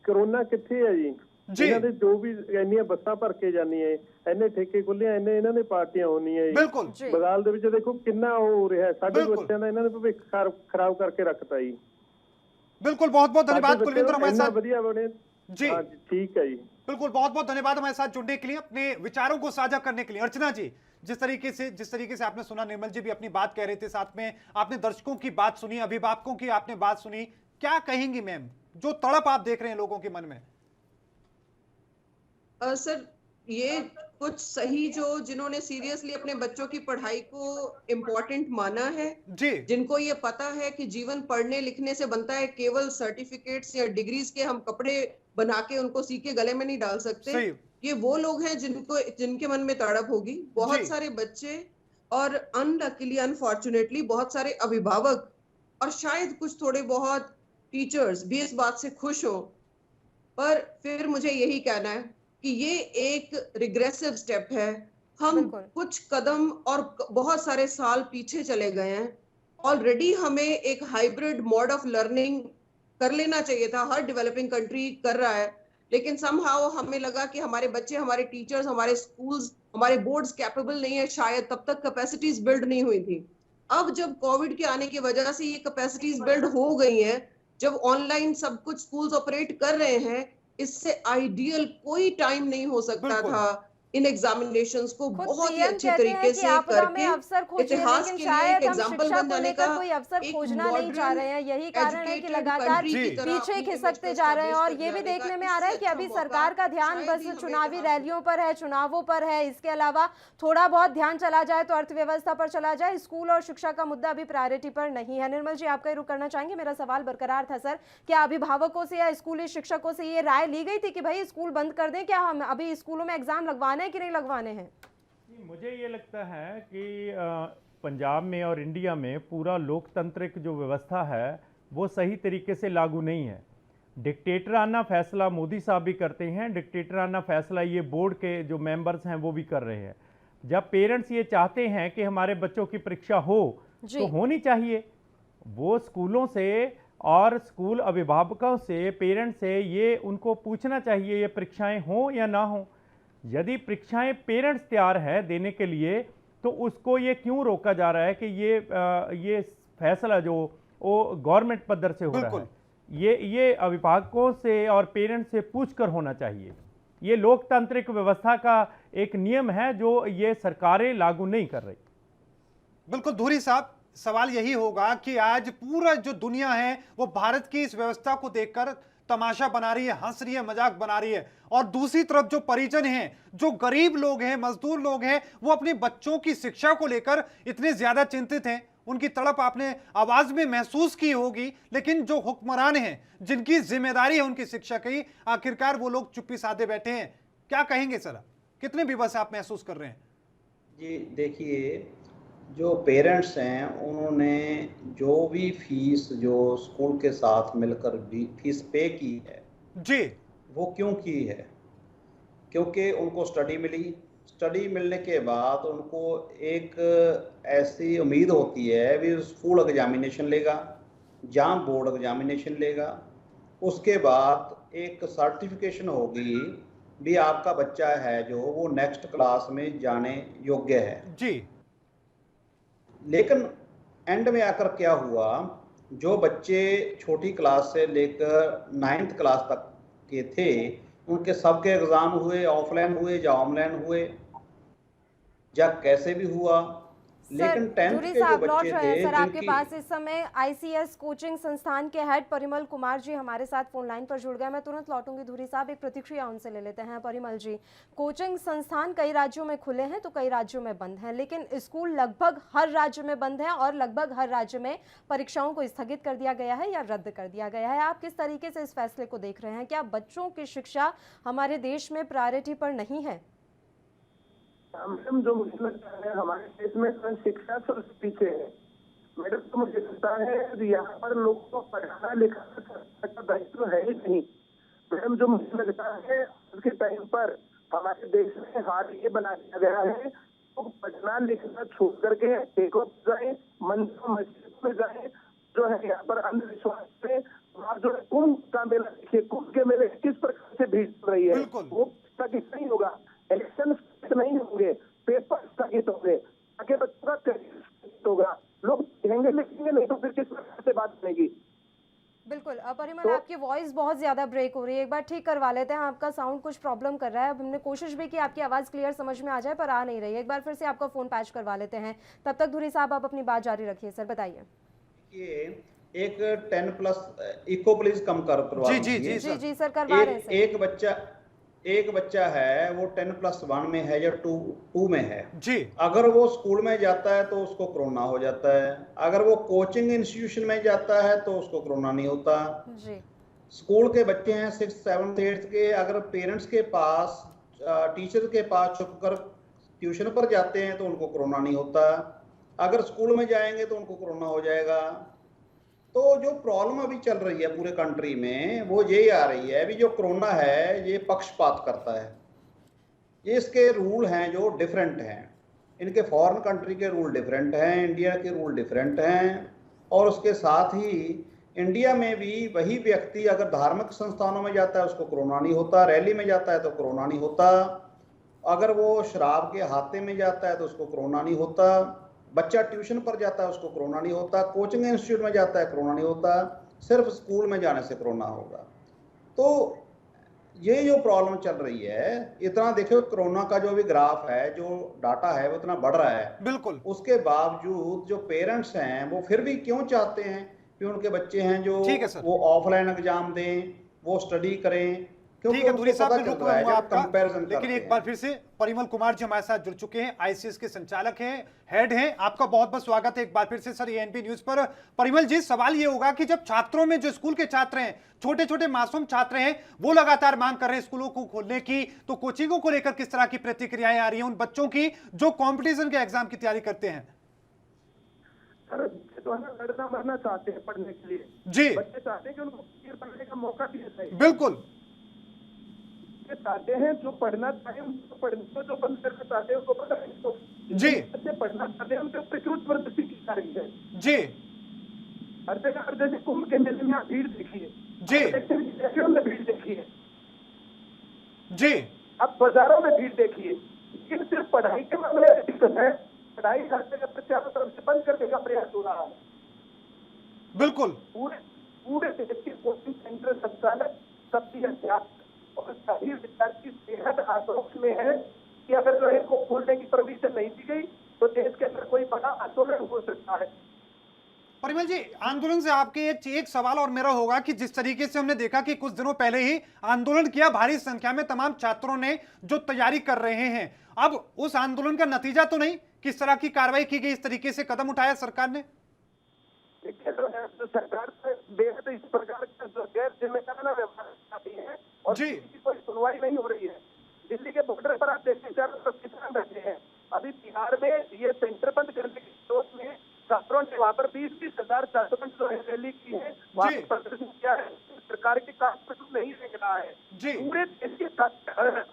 S10: ਕਰੋਨਾ ਕਿੱਥੇ ਹੈ ਜੀ? ਇਹਨਾਂ ਦੇ ਜੋ ਵੀ ਇੰਨੀਆਂ ਬੱਸਾਂ ਭਰ ਕੇ ਜਾਂਦੀਆਂ, ਇੰਨੇ ਠੇਕੇ ਖੁੱਲੇ, ਇੰਨੇ ਇਹਨਾਂ ਨੇ ਪਾਰਟੀਆਂ ਹੋਣੀਆਂ ਜੀ।
S1: ਬਿਲਕੁਲ
S10: ਬਗਾਲ ਦੇ ਵਿੱਚ ਦੇਖੋ ਕਿੰਨਾ ਉਹ ਹੋ ਰਿਹਾ, ਸਾਡੇ ਬੱਚਿਆਂ ਦਾ ਇਹਨਾਂ ਨੇ ਭਵਿੱਖ ਖਰਾਬ ਕਰਕੇ ਰੱਖਤਾ ਜੀ।
S1: बिल्कुल, बहुत बहुत धन्यवाद कुलविंदर हमारे साथ
S10: बढ़िया बने
S1: जी।
S10: ठीक है जी,
S1: बिल्कुल, बहुत बहुत धन्यवाद हमारे साथ जुड़ने के लिए, अपने विचारों को साझा करने के लिए। अर्चना जी, जिस तरीके से आपने सुना, निर्मल जी भी अपनी बात कह रहे थे, साथ में आपने दर्शकों की बात सुनी, अभिभावकों की आपने बात सुनी, क्या कहेंगी मैम, जो तड़प आप देख रहे हैं लोगों के मन में?
S4: सर, ये कुछ सही जो जिन्होंने सीरियसली अपने बच्चों की पढ़ाई को इम्पोर्टेंट माना है
S1: जी,
S4: जिनको ये पता है कि जीवन पढ़ने लिखने से बनता है, केवल सर्टिफिकेट्स या डिग्रीज के हम कपड़े बना के उनको सी के गले में नहीं डाल सकते, ये वो लोग हैं जिनके मन में तड़प होगी। बहुत सारे बच्चे और अनलकीली अनफॉर्चुनेटली बहुत सारे अभिभावक और शायद कुछ थोड़े बहुत टीचर्स भी इस बात से खुश हो, पर फिर मुझे यही कहना है कि ये एक रिग्रेसिव स्टेप है। हम कुछ कदम और बहुत सारे साल पीछे चले गए हैं। ऑलरेडी हमें एक हाइब्रिड मोड ऑफ लर्निंग कर लेना चाहिए था, हर डेवलपिंग कंट्री कर रहा है, लेकिन समहाउ हमें लगा कि हमारे बच्चे, हमारे टीचर्स, हमारे स्कूल्स, हमारे बोर्ड्स कैपेबल नहीं है, शायद तब तक कैपेसिटीज बिल्ड नहीं हुई थी। अब जब कोविड के आने की वजह से ये कैपेसिटीज बिल्ड हो गई हैं, जब ऑनलाइन सब कुछ स्कूल्स ऑपरेट कर रहे हैं, इससे आइडियल कोई टाइम नहीं हो सकता था इन एग्जामिनेशंस को बहुत ही अच्छे तरीके से करके इतिहास के लिए एक एग्जाम्पल बन जाने का
S2: कोई अवसर खोजना नहीं चाह रहे हैं। यही कारण है कि लगातार पीछे खिसकते जा रहे हैं। और ये भी देखने में आ रहा है कि अभी सरकार का ध्यान बस चुनावी रैलियों पर है, चुनावों पर है। इसके अलावा थोड़ा बहुत ध्यान चला जाए तो अर्थव्यवस्था पर चला जाए, स्कूल और शिक्षा का मुद्दा अभी प्रायोरिटी पर नहीं है। निर्मल जी, आपका रुख करना चाहेंगे? मेरा सवाल बरकरार था सर, क्या अभिभावकों से या स्कूली शिक्षकों से ये राय ली गई थी कि भाई स्कूल बंद कर दें, क्या हम अभी स्कूलों में एग्जाम लगवाने कि नहीं लगवाने हैं?
S6: मुझे ये लगता है कि पंजाब में और इंडिया में पूरा लोकतांत्रिक जो व्यवस्था है वो सही तरीके से लागू नहीं है। डिक्टेटराना फैसला मोदी साहब भी करते हैं, डिक्टेटराना फैसला ये बोर्ड के जो मेंबर्स हैं वो भी कर रहे हैं। जब पेरेंट्स ये चाहते हैं कि हमारे बच्चों की परीक्षा हो तो होनी चाहिए। वो स्कूलों से और स्कूल अभिभावकों से, पेरेंट्स से ये उनको पूछना चाहिए ये परीक्षाएं हो या ना हो। यदि परीक्षाएं पेरेंट्स तैयार है देने के लिए तो उसको ये क्यों रोका जा रहा है कि ये फैसला जो वो गवर्नमेंट पद्धर से हो रहा है, ये अभिभावकों से और पेरेंट्स से पूछकर होना चाहिए। ये लोकतांत्रिक व्यवस्था का एक नियम है जो ये सरकारें लागू नहीं कर रही।
S1: बिल्कुल धूरी साहब, सवाल यही होगा कि आज पूरा जो दुनिया है वो भारत की इस व्यवस्था को देखकर तमाशा बना रही है, हंस रही है, मजाक बना रही है, और दूसरी तरफ जो परिजन हैं, जो गरीब लोग हैं, मजदूर लोग हैं, वो अपने बच्चों की शिक्षा को लेकर इतने ज्यादा चिंतित हैं। उनकी तड़प आपने आवाज में महसूस की होगी, लेकिन जो हुक्मरान हैं, जिनकी जिम्मेदारी है उनकी शिक्षा की, आखिरकार वो लोग चुप्पी साधे बैठे हैं। क्या कहेंगे सर, कितने विवश आप महसूस कर रहे हैं?
S5: जी देखिए, जो पेरेंट्स हैं उन्होंने जो भी फीस जो स्कूल के साथ मिलकर भी फीस पे की है
S1: जी, वो
S5: क्यों की है? क्योंकि उनको स्टडी मिली। स्टडी मिलने के बाद उनको एक ऐसी उम्मीद होती है भी स्कूल एग्जामिनेशन लेगा, जहाँ बोर्ड एग्जामिनेशन लेगा, उसके बाद एक सर्टिफिकेशन होगी भी आपका बच्चा है जो वो नेक्स्ट क्लास में जाने योग्य है
S1: जी।
S5: लेकिन एंड में आकर क्या हुआ, जो बच्चे छोटी क्लास से लेकर 9th क्लास तक के थे उनके सबके एग्जाम हुए, ऑफलाइन हुए या ऑनलाइन हुए या कैसे भी हुआ, लेकिन 10th के जो बच्चे थे
S2: सर आपके पास इस समय आईसीएस कोचिंग संस्थान के हेड परिमल कुमार जी हमारे साथ फोन लाइन पर जुड़ गए। मैं तुरंत लौटूंगी। धुरी साहब, एक प्रतिक्रिया उनसे ले लेते हैं। परिमल जी, कोचिंग संस्थान कई राज्यों में खुले हैं तो कई राज्यों में बंद हैं, लेकिन स्कूल लगभग हर राज्य में बंद हैं और लगभग हर राज्य में परीक्षाओं को स्थगित कर दिया गया है या रद्द कर दिया गया है। आप किस तरीके से इस फैसले को देख रहे हैं? क्या बच्चों की शिक्षा हमारे देश में प्रायोरिटी पर नहीं है?
S10: मैडम, जो मुझे लगता है हमारे देश में शिक्षा सबसे पीछे है मैडम। तो मुझे लगता है यहाँ पर लोगों को पढ़ाना लिखाना का दायित्व है ही नहीं मैडम। जो मुझे लगता है उसके टाइम पर हमारे देश में हाल ये बना दिया गया है तो पढ़ना लिखना छोड़ करके टेकों पर जाए, मंदिरों मस्जिद में जाए, जो है यहाँ पर अंधविश्वास में वहाँ जो है कुंभ का मेला देखिए, कुंभ के मेले किस प्रकार से भीड़ रही है होगा? लोग कहेंगे लिखेंगे, नहीं तो फिर किस प्रकार से बात बनेगी?
S2: बिल्कुल परिमल, आपकी वॉइस बहुत ज्यादा ब्रेक हो रही है, एक बार ठीक करवा लेते हैं। आपका साउंड कुछ प्रॉब्लम कर रहा है। अब हमने कोशिश भी की आपकी आवाज क्लियर समझ में आ जाए, पर आ नहीं रही है। एक बार फिर से आपका फोन पैच करवा लेते हैं। तब तक धुरी साहब आप अपनी बात जारी रखिए। सर बताइए।
S11: ये एक 10+ इको प्लीज कम करवा
S2: जी सर करवा रहे हैं।
S11: एक बच्चा है वो 10+1 में है या 2 में है
S1: जी,
S11: अगर वो स्कूल में जाता है तो उसको कोरोना हो जाता है। अगर वो कोचिंग इंस्टीट्यूशन में जाता है तो उसको कोरोना नहीं होता
S2: जी।
S11: स्कूल के बच्चे हैं 6th 7th 8th के, अगर पेरेंट्स के पास टीचर के पास छुप कर ट्यूशन पर जाते हैं तो उनको कोरोना नहीं होता। अगर स्कूल में जाएंगे तो उनको कोरोना हो जाएगा। तो जो प्रॉब्लम अभी चल रही है पूरे कंट्री में वो यही आ रही है, अभी जो कोरोना है ये पक्षपात करता है। ये इसके रूल हैं जो डिफरेंट हैं, इनके फॉरेन कंट्री के रूल डिफरेंट हैं, इंडिया के रूल डिफरेंट हैं। और उसके साथ ही इंडिया में भी वही व्यक्ति अगर धार्मिक संस्थानों में जाता है उसको कोरोना नहीं होता, रैली में जाता है तो कोरोना नहीं होता, अगर वो शराब के हाथे में जाता है तो उसको कोरोना नहीं होता, बच्चा ट्यूशन पर जाता है उसको कोरोना नहीं होता, कोचिंग इंस्टीट्यूट में जाता है कोरोना नहीं होता, सिर्फ स्कूल में जाने से कोरोना होगा। तो ये जो प्रॉब्लम चल रही है, इतना देखो कोरोना का जो भी ग्राफ है, जो डाटा है वो इतना बढ़ रहा है,
S1: बिल्कुल।
S11: उसके बावजूद जो पेरेंट्स हैं वो फिर भी क्यों चाहते हैं कि उनके बच्चे हैं जो वो ऑफलाइन एग्जाम दें, वो स्टडी करें।
S1: ठीक है धुरी साहब, मैं रुक रहा हूं आपका,
S11: कंपैरिजन
S1: लेकिन एक बार फिर से परिमल कुमार जी हमारे साथ जुड़ चुके हैं, आईसीएस के संचालक हैं, हेड हैं। आपका बहुत बहुत स्वागत है एक बार फिर से सर एएनपी न्यूज पर। परिमल जी, सवाल ये होगा कि जब छात्रों में, जो स्कूल के छात्र हैं, छोटे छोटे मासूम छात्र हैं, वो लगातार मांग कर रहे हैं स्कूलों को खोलने की, तो कोचिंगों को लेकर किस तरह की प्रतिक्रियाएं आ रही हैं उन बच्चों की जो कॉम्पिटिशन के एग्जाम की तैयारी करते हैं?
S10: सर तो है ना, लड़ना मरना चाहते हैं पढ़ने के लिए
S1: जी,
S10: बच्चे चाहते हैं कि उनको क्लियर पढ़ने का मौका दिया जाए।
S1: बिल्कुल
S10: चाहते हैं जो पढ़ना चाहे उनको पढ़ने को, जो बंद करना चाहते हैं उसको पढ़ा तो
S1: जी,
S10: बच्चे पढ़ना चाहते हैं उनके प्रचुर प्रदर्शन की जा रही है
S1: जी।
S10: हर जगह, हर जैसे कुंभ के मेले में भीड़ देखिए
S1: जी,
S10: में भीड़ देखिए
S1: जी,
S10: अब बाजारों में भीड़ देखिए। लेकिन सिर्फ पढ़ाई के मामले में दिक्कत है, पढ़ाई हर जगह चारों तरफ से बंद करने का प्रयास हो रहा है।
S1: बिल्कुल
S10: पूरे देश के कोचिंग सेंटर संचालक, सभी अध्यापक और सभी विद्यार्थी बेहद आक्रोश में है कि अगर जो इनको खोलने की परमिशन नहीं दी गई तो देश के अंदर कोई बड़ा आंदोलन हो सकता है।
S1: परिमल जी, आंदोलन से आपके एक सवाल और मेरा होगा कि जिस तरीके से हमने देखा कि कुछ दिनों पहले ही आंदोलन किया भारी संख्या में तमाम छात्रों ने जो तैयारी कर रहे हैं, अब उस आंदोलन का नतीजा तो नहीं, किस तरह की कार्रवाई की गई, इस तरीके से कदम उठाया सरकार ने?
S10: देखिए तो सरकार से बेहद इस प्रकार का जो गैर जिम्मेदाराना व्यवहार आती है और कोई सुनवाई नहीं हो रही है। दिल्ली के बॉर्डर पर आप देखिए चारों तरफ किसान बैठे हैं। अभी बिहार में ये सेंटर बंद करने के विरोध में छात्रों ने वहाँ पर 20-20 हजार छात्रों ने जो रैली की है, वहाँ पर प्रदर्शन किया है। सरकार के काम पर नहीं देख रहा है, पूरे देश के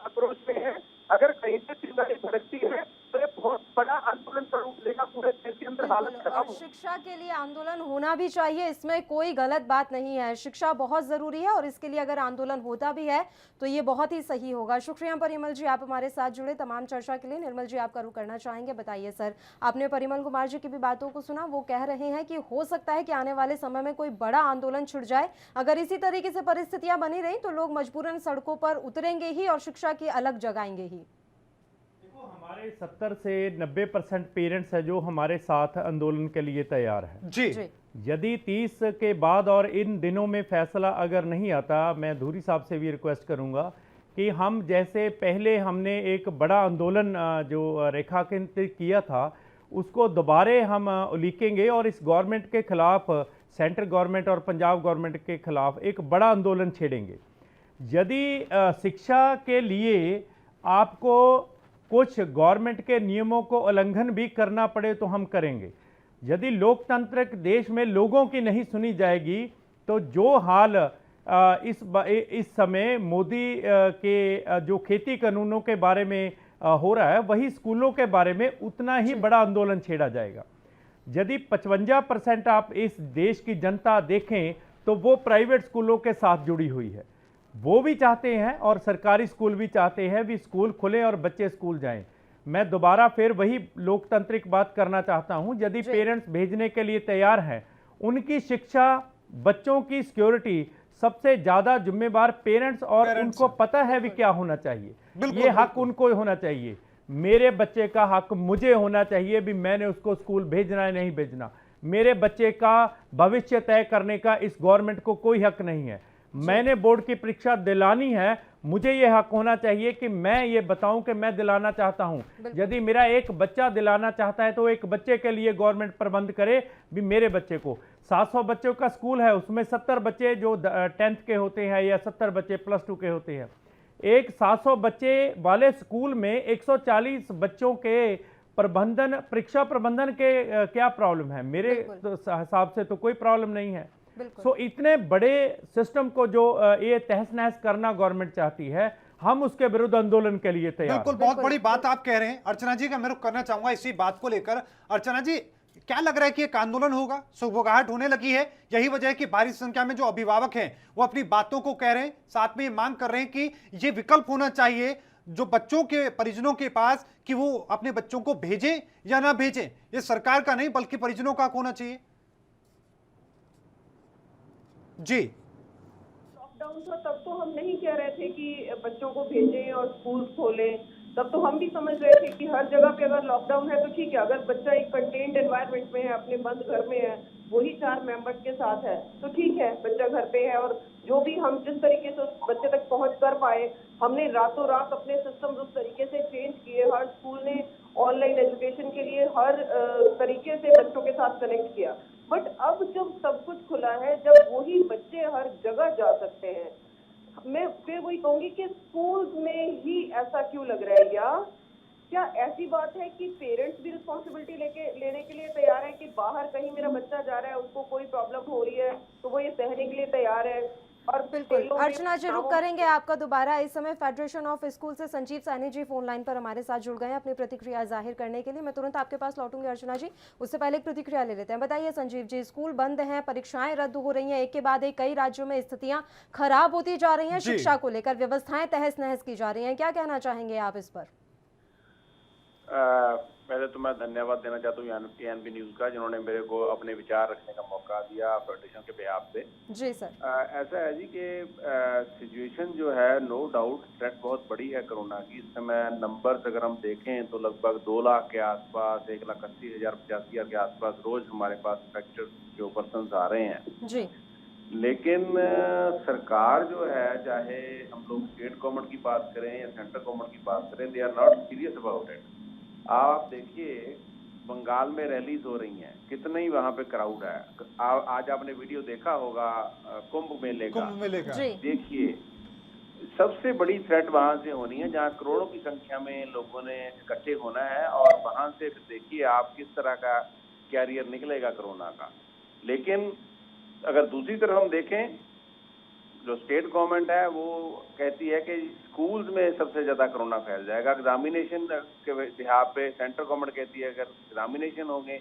S10: आक्रोश में है। अगर कहीं से चिंगारी भड़कती है तो ये बहुत बड़ा आंदोलन पर रूप लेगा, पूरे देश के अंदर हालत खराब हो।
S2: शिक्षा के लिए आंदोलन होना भी चाहिए, इसमें कोई गलत बात नहीं है। शिक्षा बहुत जरूरी है और इसके लिए अगर आंदोलन होता भी है तो ये बहुत ही सही होगा। शुक्रिया परिमल जी, आप हमारे साथ जुड़े तमाम चर्चा के लिए। निर्मल जी, आपका रुख करना चाहेंगे। बताइए सर, आपने परिमल कुमार जी की भी बातों को सुना, वो कह रहे हैं कि हो सकता है कि आने वाले समय में कोई बड़ा आंदोलन छिड़ जाए। अगर इसी तरीके से परिस्थितियां बनी रही तो लोग मजबूरन सड़कों पर उतरेंगे ही और शिक्षा की अलग जगाएंगे ही।
S6: हमारे 70 से 90% पेरेंट्स है जो हमारे साथ आंदोलन के लिए तैयार है
S1: जी।
S6: यदि 30 के बाद और इन दिनों में फैसला अगर नहीं आता, मैं धूरी साहब से भी रिक्वेस्ट करूंगा कि हम जैसे पहले हमने एक बड़ा आंदोलन जो रेखांकित किया था उसको दोबारे हम उलीकेंगे और इस गवर्नमेंट के खिलाफ, सेंट्रल गवर्नमेंट और पंजाब गवर्नमेंट के खिलाफ एक बड़ा आंदोलन छेड़ेंगे। यदि शिक्षा के लिए आपको कुछ गवर्नमेंट के नियमों को उल्लंघन भी करना पड़े तो हम करेंगे। यदि लोकतांत्रिक देश में लोगों की नहीं सुनी जाएगी तो जो हाल इस समय मोदी के जो खेती कानूनों के बारे में हो रहा है, वही स्कूलों के बारे में उतना ही बड़ा आंदोलन छेड़ा जाएगा। यदि 55% आप इस देश की जनता देखें तो वो प्राइवेट स्कूलों के साथ जुड़ी हुई है। वो भी चाहते हैं और सरकारी स्कूल भी चाहते हैं भी स्कूल खुले और बच्चे स्कूल जाएं। मैं दोबारा फिर वही लोकतांत्रिक बात करना चाहता हूं, यदि पेरेंट्स भेजने के लिए तैयार हैं, उनकी शिक्षा, बच्चों की सिक्योरिटी सबसे ज्यादा जिम्मेवार पेरेंट्स, और उनको पता है भी क्या होना चाहिए, ये हक उनको होना चाहिए। मेरे बच्चे का हक मुझे होना चाहिए भी मैंने उसको स्कूल भेजना है नहीं भेजना। मेरे बच्चे का भविष्य तय करने का इस गवर्नमेंट को कोई हक नहीं है। मैंने बोर्ड की परीक्षा दिलानी है, मुझे यह हक होना चाहिए कि मैं ये बताऊं कि मैं दिलाना चाहता हूं। यदि मेरा एक बच्चा दिलाना चाहता है तो एक बच्चे के लिए गवर्नमेंट प्रबंध करे भी मेरे बच्चे को। 700 बच्चों का स्कूल है, उसमें 70 बच्चे जो 10th के होते हैं या 70 बच्चे +2 के होते हैं। एक 700 बच्चे वाले स्कूल में 140 बच्चों के प्रबंधन, परीक्षा प्रबंधन के क्या प्रॉब्लम है? मेरे हिसाब से तो कोई प्रॉब्लम नहीं है। सो इतने बड़े सिस्टम को जो ये तहस नहस करना गवर्नमेंट चाहती है, हम उसके विरुद्ध आंदोलन के लिए तैयार।
S1: बिल्कुल, बहुत बड़ी बात आप कह रहे हैं। अर्चना जी का मैं रुख करना चाहूंगा इसी बात को लेकर। अर्चना जी, क्या लग रहा है कि एक आंदोलन होगा, सुगबुगाहट होने लगी है? यही वजह है कि भारी संख्या में जो अभिभावक हैं वो अपनी बातों को कह रहे हैं, साथ में ये मांग कर रहे हैं कि ये विकल्प होना चाहिए जो बच्चों के परिजनों के पास कि वो अपने बच्चों को भेजें या ना भेजें। ये सरकार का नहीं बल्कि परिजनों का होना चाहिए। जी,
S3: लॉकडाउन था तब तो हम नहीं कह रहे थे कि बच्चों को भेजें और स्कूल खोलें, तब तो हम भी समझ रहे थे कि हर जगह पे अगर लॉकडाउन है तो ठीक है, अगर बच्चा एक कंटेन्ड एनवायरनमेंट में है, अपने बंद घर में है, वही 4 मेंबर्स के साथ है, तो ठीक है, बच्चा घर पे है। और जो भी हम जिस तरीके से उस बच्चे तक पहुंच कर पाए, हमने रातों रात अपने सिस्टम उस तरीके से चेंज किए। हर स्कूल ने ऑनलाइन एजुकेशन के लिए हर तरीके से बच्चों के साथ कनेक्ट किया। बट अब जब सब कुछ खुला है, जब वही बच्चे हर जगह जा सकते हैं, मैं फिर वही कहूंगी कि स्कूल्स में ही ऐसा क्यों लग रहा है? या क्या ऐसी बात है कि पेरेंट्स भी रिस्पॉन्सिबिलिटी लेने के लिए तैयार है कि बाहर कहीं मेरा बच्चा जा रहा है, उसको कोई प्रॉब्लम हो रही है तो वो ये सहने के लिए तैयार है? और
S2: बिल्कुल, अर्चना जी रुक करेंगे आपका दोबारा। इस समय फेडरेशन ऑफ स्कूल से संजीव सैनी जी फोन लाइन पर हमारे साथ जुड़ गए हैं अपनी प्रतिक्रिया जाहिर करने के लिए। मैं तुरंत आपके पास लौटूंगी अर्चना जी, उससे पहले एक प्रतिक्रिया ले लेते हैं। बताइए संजीव जी, स्कूल बंद हैं, परीक्षाएं रद्द हो रही हैं, एक के बाद एक कई राज्यों में स्थितियां खराब होती जा रही हैं, शिक्षा को लेकर व्यवस्थाएं तहस नहस की जा रही हैं, क्या कहना चाहेंगे आप इस पर?
S12: पहले तो मैं धन्यवाद देना चाहता हूँ एएनबी न्यूज का, जिन्होंने मेरे को अपने विचार रखने का मौका दिया फेडरेशन के बेहाफ से।
S2: जी सर।
S12: ऐसा है जी कि सिचुएशन जो है, नो डाउट थ्रेट बहुत बड़ी है कोरोना की। इस समय नंबर्स अगर हम देखें तो लगभग 2 लाख के आसपास, 1,80,000 85,000 के आसपास रोज हमारे पास इन्फेक्टेड जो पर्सन आ रहे हैं
S2: जी।
S12: लेकिन सरकार जो है, चाहे हम लोग स्टेट गवर्नमेंट की बात करें या सेंट्रल गवर्नमेंट की बात करें, they are not serious about it. आप देखिए बंगाल में रैलीज हो रही हैं, कितना ही वहां पे क्राउड है। आज आपने वीडियो देखा होगा कुंभ मेले का। देखिए सबसे बड़ी थ्रेट वहां से होनी है जहां करोड़ों की संख्या में लोगों ने इकट्ठे होना है, और वहां से फिर देखिए आप किस तरह का कैरियर निकलेगा कोरोना का। लेकिन अगर दूसरी तरफ हम देखें, जो स्टेट गवर्नमेंट है वो कहती है कि स्कूल्स में सबसे ज्यादा कोरोना फैल जाएगा। एग्जामिनेशन के बिहाफ पे सेंट्रल गवर्नमेंट कहती है अगर एग्जामिनेशन होंगे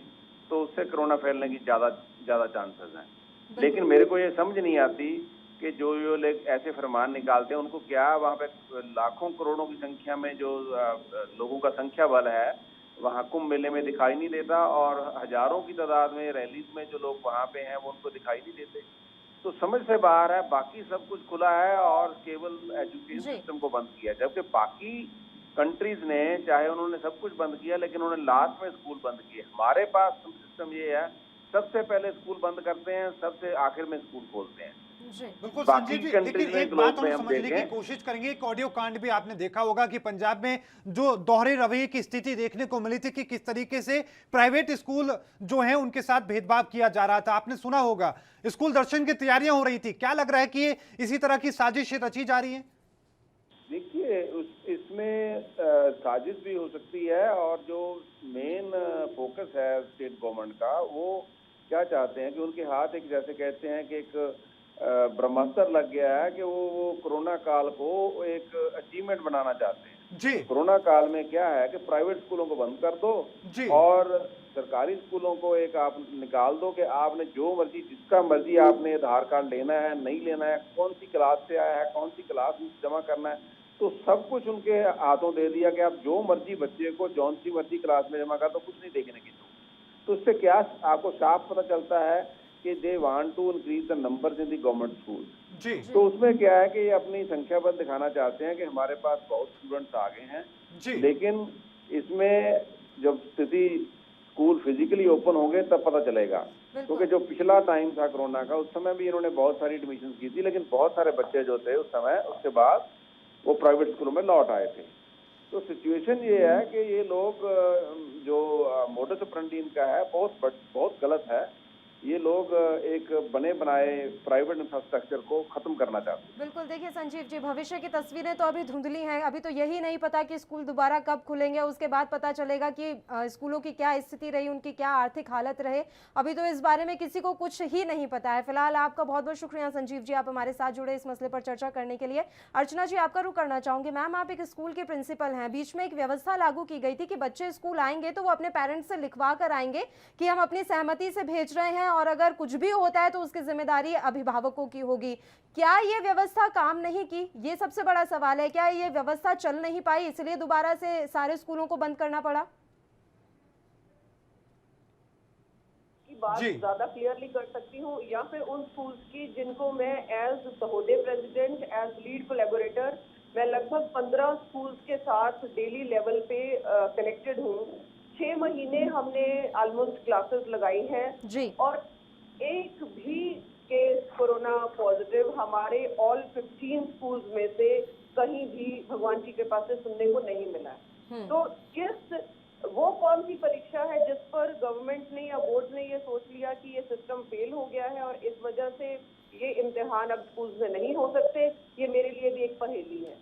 S12: तो उससे कोरोना फैलने की ज्यादा चांसेस हैं। लेकिन मेरे को ये समझ नहीं आती कि जो लोग ऐसे फरमान निकालते हैं उनको क्या वहाँ पे लाखों करोड़ों की संख्या में जो लोगों का संख्या बल है वहाँ कुंभ मेले में दिखाई नहीं देता, और हजारों की तादाद में रैलीज में जो लोग वहाँ पे हैं वो उनको दिखाई नहीं देते। तो समझ से बाहर है, बाकी सब कुछ खुला है और केवल एजुकेशन सिस्टम को बंद किया, जबकि बाकी कंट्रीज ने चाहे उन्होंने सब कुछ बंद किया लेकिन उन्होंने लास्ट में स्कूल बंद किए। हमारे पास सिस्टम ये है, सबसे पहले स्कूल बंद करते हैं, सबसे आखिर में स्कूल खोलते हैं।
S1: बिल्कुल संजीव जी, लेकिन एक बात हम समझने की कोशिश करेंगे। एक ऑडियो कांड भी आपने देखा होगा कि पंजाब में जो दोहरे रवैये की स्थिति देखने को मिली थी कि किस तरीके से प्राइवेट स्कूल जो हैं उनके साथ भेदभाव किया जा रहा था। आपने सुना होगा, स्कूल दर्शन की तैयारियां हो रही थी। क्या लग रहा है कि ये इसी तरह की साजिश रची जा रही है?
S12: देखिए इसमें साजिश भी हो सकती है, और जो मेन फोकस है स्टेट गवर्नमेंट का, वो क्या चाहते हैं कि उनके हाथ एक, जैसे कहते हैं कि एक ब्रह्मास्त्र लग गया है कि वो कोरोना काल को एक अचीवमेंट बनाना चाहते हैं
S1: जी।
S12: कोरोना काल में क्या है कि प्राइवेट स्कूलों को बंद कर दो जी, और सरकारी स्कूलों को एक आप निकाल दो कि आपने जो मर्जी, जिसका मर्जी आपने आधार कार्ड लेना है नहीं लेना है, कौन सी क्लास से आया है, कौन सी क्लास में जमा करना है, तो सब कुछ उनके हाथों दे दिया कि आप जो मर्जी बच्चे को जौन सी मर्जी क्लास में जमा कर, तो कुछ नहीं देखने की। तो इससे क्या आपको साफ पता चलता है कि they want to increase the numbers in the government school.
S1: जी।
S12: तो उसमें क्या है कि ये अपनी संख्या बल दिखाना चाहते हैं कि हमारे पास बहुत स्टूडेंट्स आ गए हैं
S1: जी।
S12: लेकिन इसमें जब स्थिति स्कूल फिजिकली ओपन होंगे तब पता चलेगा। क्योंकि जो पिछला टाइम था कोरोना का, उस समय भी इन्होंने बहुत सारी एडमिशन की थी, लेकिन बहुत सारे बच्चे जो थे उस समय उसके बाद वो प्राइवेट स्कूलों में लौट आए थे। तो सिचुएशन ये है कि ये लोग जो मोडस ऑपरेंडी इनका है बहुत गलत है। ये लोग एक बने बनाए प्राइवेट इंफ्रास्ट्रक्चर को खत्म करना चाहते हैं।
S2: बिल्कुल, देखिए संजीव जी, भविष्य की तस्वीरें तो अभी धुंधली हैं। अभी तो यही नहीं पता कि स्कूल दोबारा कब खुलेंगे, उसके बाद पता चलेगा कि स्कूलों की क्या स्थिति रही, उनकी क्या आर्थिक हालत रहे। अभी तो इस बारे में किसी को कुछ ही नहीं पता है। फिलहाल आपका बहुत बहुत शुक्रिया संजीव जी, आप हमारे साथ जुड़े इस मसले पर चर्चा करने के लिए। अर्चना जी, आपका रुख करना चाहूंगी। मैम, आप एक स्कूल के प्रिंसिपल हैं, बीच में एक व्यवस्था लागू की गई थी कि बच्चे स्कूल आएंगे तो वो अपने पेरेंट्स से लिखवा कर आएंगे कि हम अपनी सहमति से भेज रहे हैं, और अगर कुछ भी होता है तो उसकी जिम्मेदारी अभिभावकों की होगी। क्या ये व्यवस्था काम नहीं की? ये सबसे बड़ा सवाल है। क्या ये व्यवस्था चल नहीं पाई, इसलिए दोबारा से सारे स्कूलों को बंद करना पड़ा?
S3: बात ज्यादा क्लियरली कर सकती हूँ, या फिर उन स्कूल्स की जिनको मैं as Sahodaya president, as lead collaborator, मैं लगभग 15 स्कूल्स के साथ डेली लेवल पे कनेक्टेड हूँ। 6 महीने हमने ऑलमोस्ट क्लासेस लगाई हैं जी, और एक भी केस कोरोना पॉजिटिव हमारे ऑल 15 स्कूल्स में से कहीं भी भगवान की कृपा से सुनने को नहीं मिला है। तो वो कौन सी परीक्षा है जिस पर गवर्नमेंट ने या बोर्ड ने ये सोच लिया कि ये सिस्टम फेल हो गया है और इस वजह से ये इम्तिहान अब स्कूल्स में नहीं हो सकते? ये मेरे लिए भी एक पहेली है।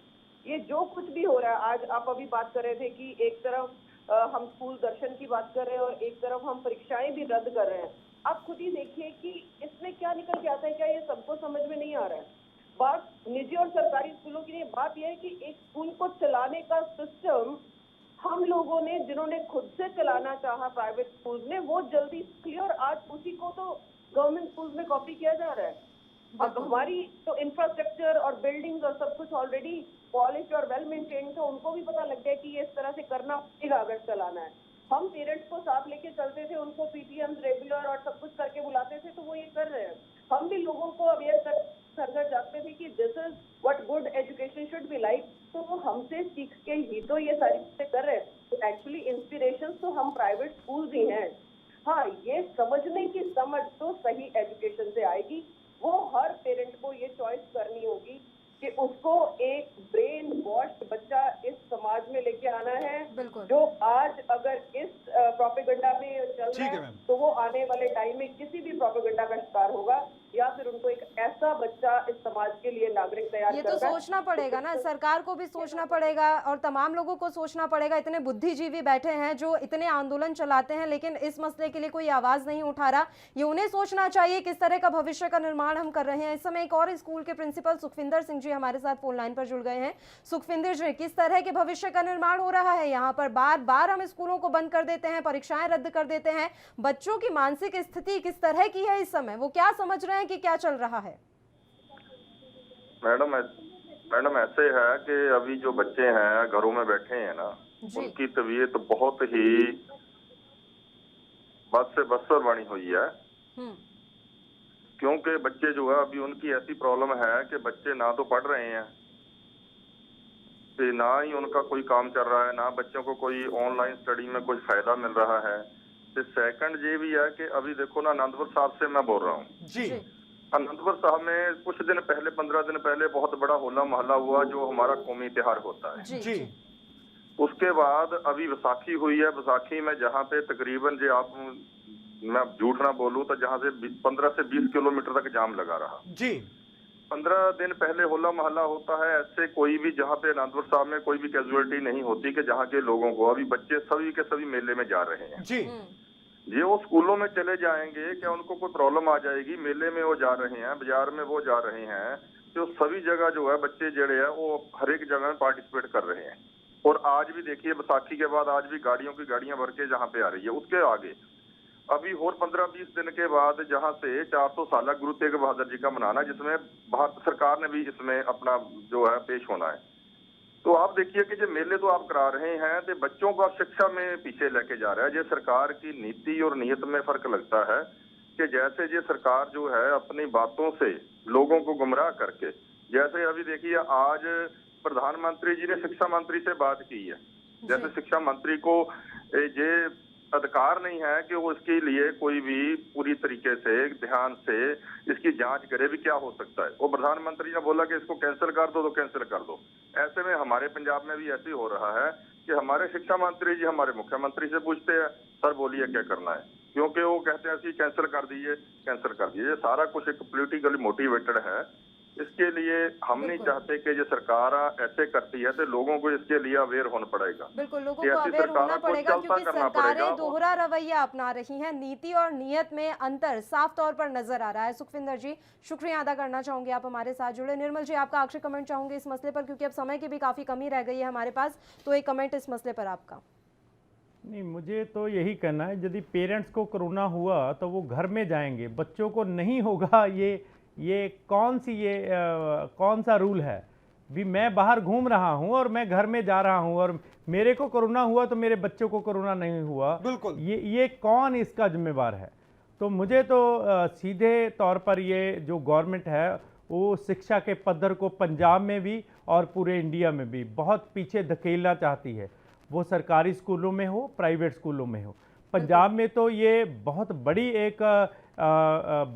S3: ये जो कुछ भी हो रहा है, आज आप अभी बात कर रहे थे कि एक तरफ हम स्कूल दर्शन की बात कर रहे हैं और एक तरफ हम परीक्षाएं भी रद्द कर रहे हैं। आप खुद ही देखिए कि इसमें क्या निकल के आता है। क्या ये सबको समझ में नहीं आ रहा है? बात निजी और सरकारी स्कूलों की नहीं, बात यह है कि एक स्कूल को चलाने का सिस्टम हम लोगों ने, जिन्होंने खुद से चलाना चाहा प्राइवेट स्कूल में, वो जल्दी सीखी और आज उसी को तो गवर्नमेंट स्कूल में कॉपी किया जा रहा है। अब हमारी तो इंफ्रास्ट्रक्चर और बिल्डिंग्स और सब कुछ ऑलरेडी पॉलिश और वेल मेंटेन था, उनको भी पता लग गया कि ये इस तरह से करना पड़ेगा अगर चलाना है। हम पेरेंट्स को साथ लेके चलते थे, उनको पीटीएम रेगुलर और सब कुछ करके बुलाते थे, तो वो ये कर रहे हैं। हम भी लोगों को अवेयर कर जाते थे कि this is what good education should be like, तो वो हमसे सीख के ही तो ये सारी चीजें कर रहे हैं। तो एक्चुअली इंस्पिरेशन तो हम प्राइवेट स्कूल्स ही हैं। हाँ, ये समझने की समझ तो सही एजुकेशन से आएगी। वो हर पेरेंट को ये चॉइस करनी होगी कि उसको एक ब्रेन वॉश्ड बच्चा इस समाज में लेके आना है, जो आज अगर इस प्रोपेगेंडा में चल रहा है तो वो आने वाले टाइम में किसी भी प्रोपेगेंडा का शिकार होगा, या फिर उनको एक ऐसा बच्चा इस समाज के लिए नागरिक तैयार
S2: ये तो सोचना पड़ेगा ना, सरकार को भी सोचना पड़ेगा और तमाम लोगों को सोचना पड़ेगा। इतने बुद्धिजीवी बैठे हैं जो इतने आंदोलन चलाते हैं, लेकिन इस मसले के लिए कोई आवाज नहीं उठा रहा। ये उन्हें सोचना चाहिए किस तरह का भविष्य का निर्माण हम कर रहे हैं। इस समय एक और स्कूल के प्रिंसिपल सुखविंदर सिंह जी हमारे साथ फोन लाइन पर जुड़ गए हैं। सुखविंदर जी, किस तरह के भविष्य का निर्माण हो रहा है यहाँ पर? बार बार हम स्कूलों को बंद कर देते हैं, परीक्षाएं रद्द कर देते हैं। बच्चों की मानसिक स्थिति किस तरह की है इस समय? वो क्या समझ रहे हैं कि क्या चल रहा है?
S13: मैडम ऐसे है कि अभी जो बच्चे हैं घरों में बैठे हैं ना, उनकी तबीयत तो बहुत ही बद से बदतर बनी हुई है। क्योंकि बच्चे जो है अभी उनकी ऐसी प्रॉब्लम है कि बच्चे ना तो पढ़ रहे हैं, ना ही उनका कोई काम चल रहा है, ना बच्चों को कोई ऑनलाइन स्टडी में कोई फायदा मिल रहा है। तो सेकंड ये भी है कि अभी देखो ना, आनंदपुर साहब से मैं बोल रहा हूँ जी। आनंदपुर साहब में कुछ दिन पहले, 15 दिन पहले बहुत बड़ा होला मोहल्ला हुआ जो हमारा कौमी त्योहार होता है जी। उसके बाद अभी बैसाखी हुई है। बैसाखी में जहाँ पे तकरीबन जो आप, मैं झूठ ना बोलूं तो जहाँ से 15 से 20 किलोमीटर तक जाम लगा रहा जी। 15 दिन पहले होला मोहल्ला होता है। ऐसे कोई भी जहाँ पे आनंदपुर साहब में कोई भी कैजुअलिटी नहीं होती कि जहाँ के लोगों को, अभी बच्चे सभी के सभी मेले में जा रहे हैं जी। ये वो स्कूलों में चले जाएंगे, क्या उनको कोई प्रॉब्लम आ जाएगी? मेले में वो जा रहे हैं, बाजार में वो जा रहे हैं, तो सभी जगह जो है बच्चे जड़े हैं वो हर एक जगह में पार्टिसिपेट कर रहे हैं। और आज भी देखिए बैसाखी के बाद आज भी गाड़ियों की गाड़ियां भर के जहाँ पे आ रही है। उसके आगे अभी और 15-20 दिन के बाद जहाँ से 400 साल गुरु तेग बहादुर जी का मनाना, जिसमें भारत सरकार ने भी इसमें अपना जो है पेश होना है। तो आप देखिए कि जो मेले तो आप करा रहे हैं तो बच्चों को आप शिक्षा में पीछे लेके जा रहा है। ये सरकार की नीति और नीयत में फर्क लगता है कि जैसे ये सरकार जो है अपनी बातों से लोगों को गुमराह करके, जैसे अभी देखिए आज प्रधानमंत्री जी ने शिक्षा मंत्री से बात की है, जैसे शिक्षा मंत्री को ये अधिकार नहीं है कि वो इसके लिए कोई भी पूरी तरीके से ध्यान से इसकी जांच करे भी क्या हो सकता है। वो प्रधानमंत्री ने बोला कि इसको कैंसिल कर दो तो कैंसिल कर दो। ऐसे में हमारे पंजाब में भी ऐसे ही हो रहा है कि हमारे शिक्षा मंत्री जी हमारे मुख्यमंत्री से पूछते हैं सर बोलिए क्या करना है, क्योंकि वो कहते हैं कैंसिल कर दीजिए कैंसिल कर दीजिए। सारा कुछ एक पॉलिटिकली मोटिवेटेड है। इसके लिए हम नहीं चाहते कि जो सरकार ऐसे करती है तो लोगों को इसके लिए अवेयर होना पड़ेगा।
S2: बिल्कुल, लोगों को अवेयर होना पड़ेगा क्योंकि सरकारें दोहरा रवैया अपना रही हैं। नीति और नियत में अंतर साफ तौर पर नजर आ रहा है। सुखविंदर जी, शुक्रिया अदा करना चाहूंगी आप हमारे साथ जुड़े। निर्मल जी, आपका आखिरी कमेंट चाहूंगी इस मसले पर, क्योंकि अब समय की भी काफी कमी रह गई है हमारे पास, तो एक कमेंट इस मसले पर आपका।
S6: नहीं, मुझे तो यही कहना है यदि पेरेंट्स को कोरोना हुआ तो वो घर में जाएंगे, बच्चों को नहीं होगा। ये कौन सा रूल है? भी मैं बाहर घूम रहा हूं और मैं घर में जा रहा हूं और मेरे को कोरोना हुआ तो मेरे बच्चों को कोरोना नहीं हुआ।
S1: बिल्कुल,
S6: ये कौन इसका जिम्मेवार है? तो मुझे तो सीधे तौर पर ये जो गवर्नमेंट है वो शिक्षा के पद्धर को पंजाब में भी और पूरे इंडिया में भी बहुत पीछे धकेलना चाहती है, वो सरकारी स्कूलों में हो प्राइवेट स्कूलों में हो। पंजाब में तो ये बहुत बड़ी एक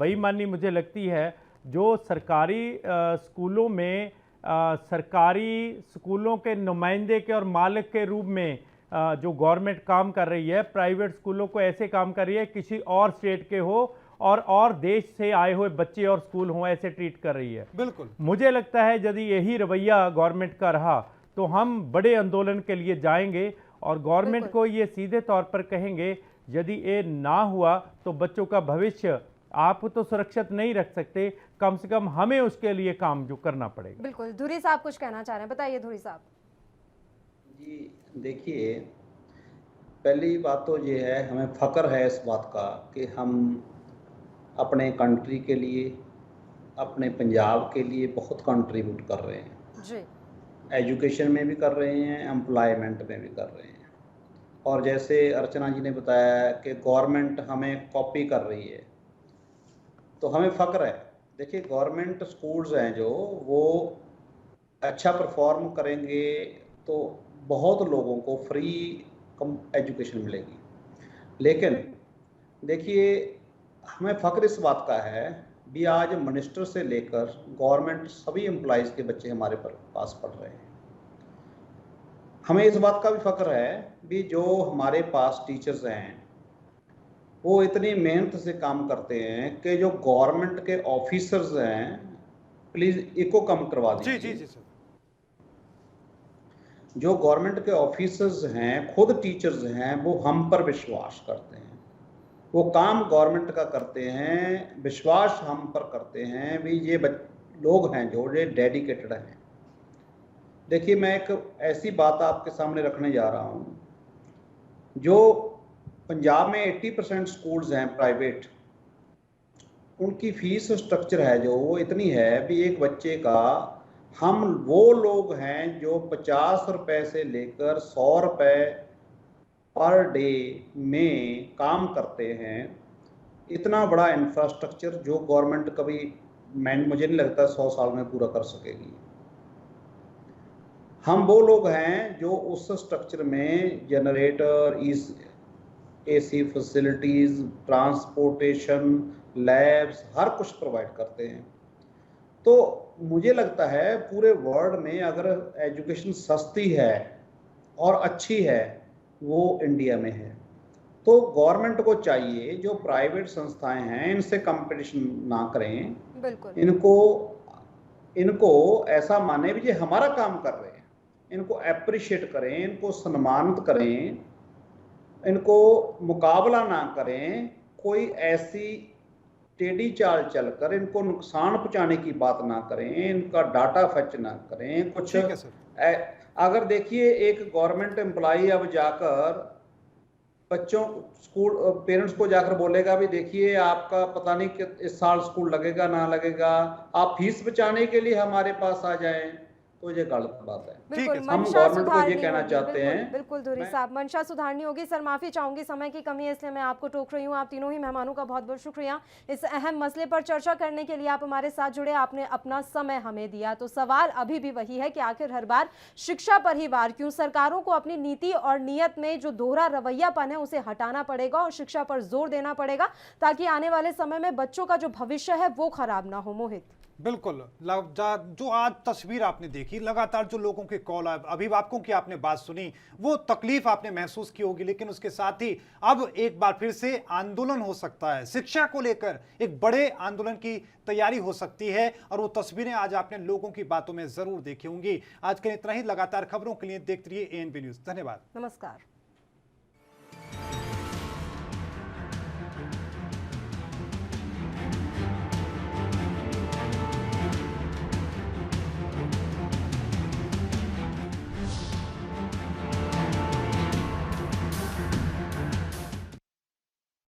S6: बेईमानी मुझे लगती है जो सरकारी स्कूलों में सरकारी स्कूलों के नुमाइंदे के और मालिक के रूप में जो गवर्नमेंट काम कर रही है, प्राइवेट स्कूलों को ऐसे काम कर रही है किसी और स्टेट के हो और देश से आए हुए बच्चे और स्कूल हों ऐसे ट्रीट कर रही है।
S1: बिल्कुल,
S6: मुझे लगता है यदि यही रवैया गवर्नमेंट का रहा तो हम बड़े आंदोलन के लिए जाएंगे और गवर्नमेंट को ये सीधे तौर पर कहेंगे यदि ये ना हुआ तो बच्चों का भविष्य आप तो सुरक्षित नहीं रख सकते, कम से कम हमें उसके लिए काम जो करना पड़ेगा।
S2: बिल्कुल, धुरी साहब कुछ कहना चाह रहे हैं, बताइए धुरी साहब।
S11: जी देखिए, पहली बात तो ये है हमें फख्र है इस बात का कि हम अपने कंट्री के लिए, अपने पंजाब के लिए बहुत कंट्रीब्यूट कर रहे हैं
S2: जी।
S11: एजुकेशन में भी कर रहे हैं, एम्प्लॉयमेंट में भी कर रहे हैं। और जैसे अर्चना जी ने बताया कि गवर्नमेंट हमें कॉपी कर रही है तो हमें फ़ख्र है। देखिए, गवर्नमेंट स्कूल्स हैं जो वो अच्छा परफॉर्म करेंगे तो बहुत लोगों को फ्री एजुकेशन मिलेगी। लेकिन देखिए, हमें फ़ख्र इस बात का है भी आज मिनिस्टर से लेकर गवर्नमेंट सभी एम्प्लॉइज़ के बच्चे हमारे पास पढ़ रहे हैं। हमें इस बात का भी फ़ख्र है भी जो हमारे पास टीचर्स हैं वो इतनी मेहनत से काम करते हैं कि जो गवर्नमेंट के ऑफिसर्स हैं, प्लीज़ इको कम करवा दीजिए।
S1: जी जी जी सर।
S11: जो गवर्नमेंट के ऑफिसर्स हैं, खुद टीचर्स हैं, वो हम पर विश्वास करते हैं, वो काम गवर्नमेंट का करते हैं, विश्वास हम पर करते हैं भी ये लोग हैं जो ये डेडिकेटेड हैं। देखिए, मैं एक ऐसी बात आपके सामने रखने जा रहा हूँ, जो पंजाब में 80% स्कूल्स हैं प्राइवेट, उनकी फीस स्ट्रक्चर है जो वो इतनी है भी एक बच्चे का, हम वो लोग हैं जो 50 रुपए से लेकर 100 रुपए पर डे में काम करते हैं। इतना बड़ा इंफ्रास्ट्रक्चर जो गवर्नमेंट कभी मुझे नहीं लगता 100 साल में पूरा कर सकेगी। हम वो लोग हैं जो उस स्ट्रक्चर में generator, AC facilities, transportation, labs, हर कुछ प्रोवाइड करते हैं। तो मुझे लगता है पूरे वर्ल्ड में अगर एजुकेशन सस्ती है और अच्छी है वो इंडिया में है। तो गवर्नमेंट को चाहिए जो प्राइवेट संस्थाएं हैं इनसे कंपटीशन ना करें,
S2: बिल्कुल
S11: इनको ऐसा माने भी ये हमारा काम कर रहे हैं, इनको अप्रिशिएट करें, इनको सम्मानित करें, इनको मुकाबला ना करें, कोई ऐसी टेढ़ी चाल चलकर इनको नुकसान पहुंचाने की बात ना करें, इनका डाटा फच ना करें कुछ। अगर देखिए, एक गवर्नमेंट एम्प्लॉई अब जाकर बच्चों स्कूल पेरेंट्स को जाकर बोलेगा भी देखिए आपका पता नहीं कि इस साल स्कूल लगेगा ना लगेगा, आप फीस बचाने के लिए हमारे पास आ जाएं, तो ये गलत बात है।
S2: बिल्कुल,
S11: हम गवर्नमेंट को ये कहना चाहते हैं।
S2: बिल्कुल धुरी साहब, मंशा सुधारनी होगी। सर माफी चाहूंगी, समय की कमी है इसलिए मैं आपको टोक रही हूँ। आप तीनों ही मेहमानों का बहुत बहुत शुक्रिया इस अहम मसले पर चर्चा करने के लिए। आप हमारे साथ जुड़े, आपने अपना समय हमें दिया। तो सवाल अभी भी वही है कि आखिर हर बार शिक्षा पर ही वार क्यों? सरकारों को अपनी नीति और नियत में जो दोहरा रवैयापन है उसे हटाना पड़ेगा और शिक्षा पर जोर देना पड़ेगा, ताकि आने वाले समय में बच्चों का जो भविष्य है वो खराब ना हो। मोहित,
S1: बिल्कुल, जो आज तस्वीर आपने देखी, लगातार जो लोगों के कॉल, अभिभावकों की आपने बात सुनी, वो तकलीफ आपने महसूस की होगी, लेकिन उसके साथ ही अब एक बार फिर से आंदोलन हो सकता है। शिक्षा को लेकर एक बड़े आंदोलन की तैयारी हो सकती है और वो तस्वीरें आज आपने लोगों की बातों में जरूर देखी होंगी। आज के इतना ही। लगातार खबरों के लिए देखते रहिए ANB न्यूज़। धन्यवाद,
S2: नमस्कार।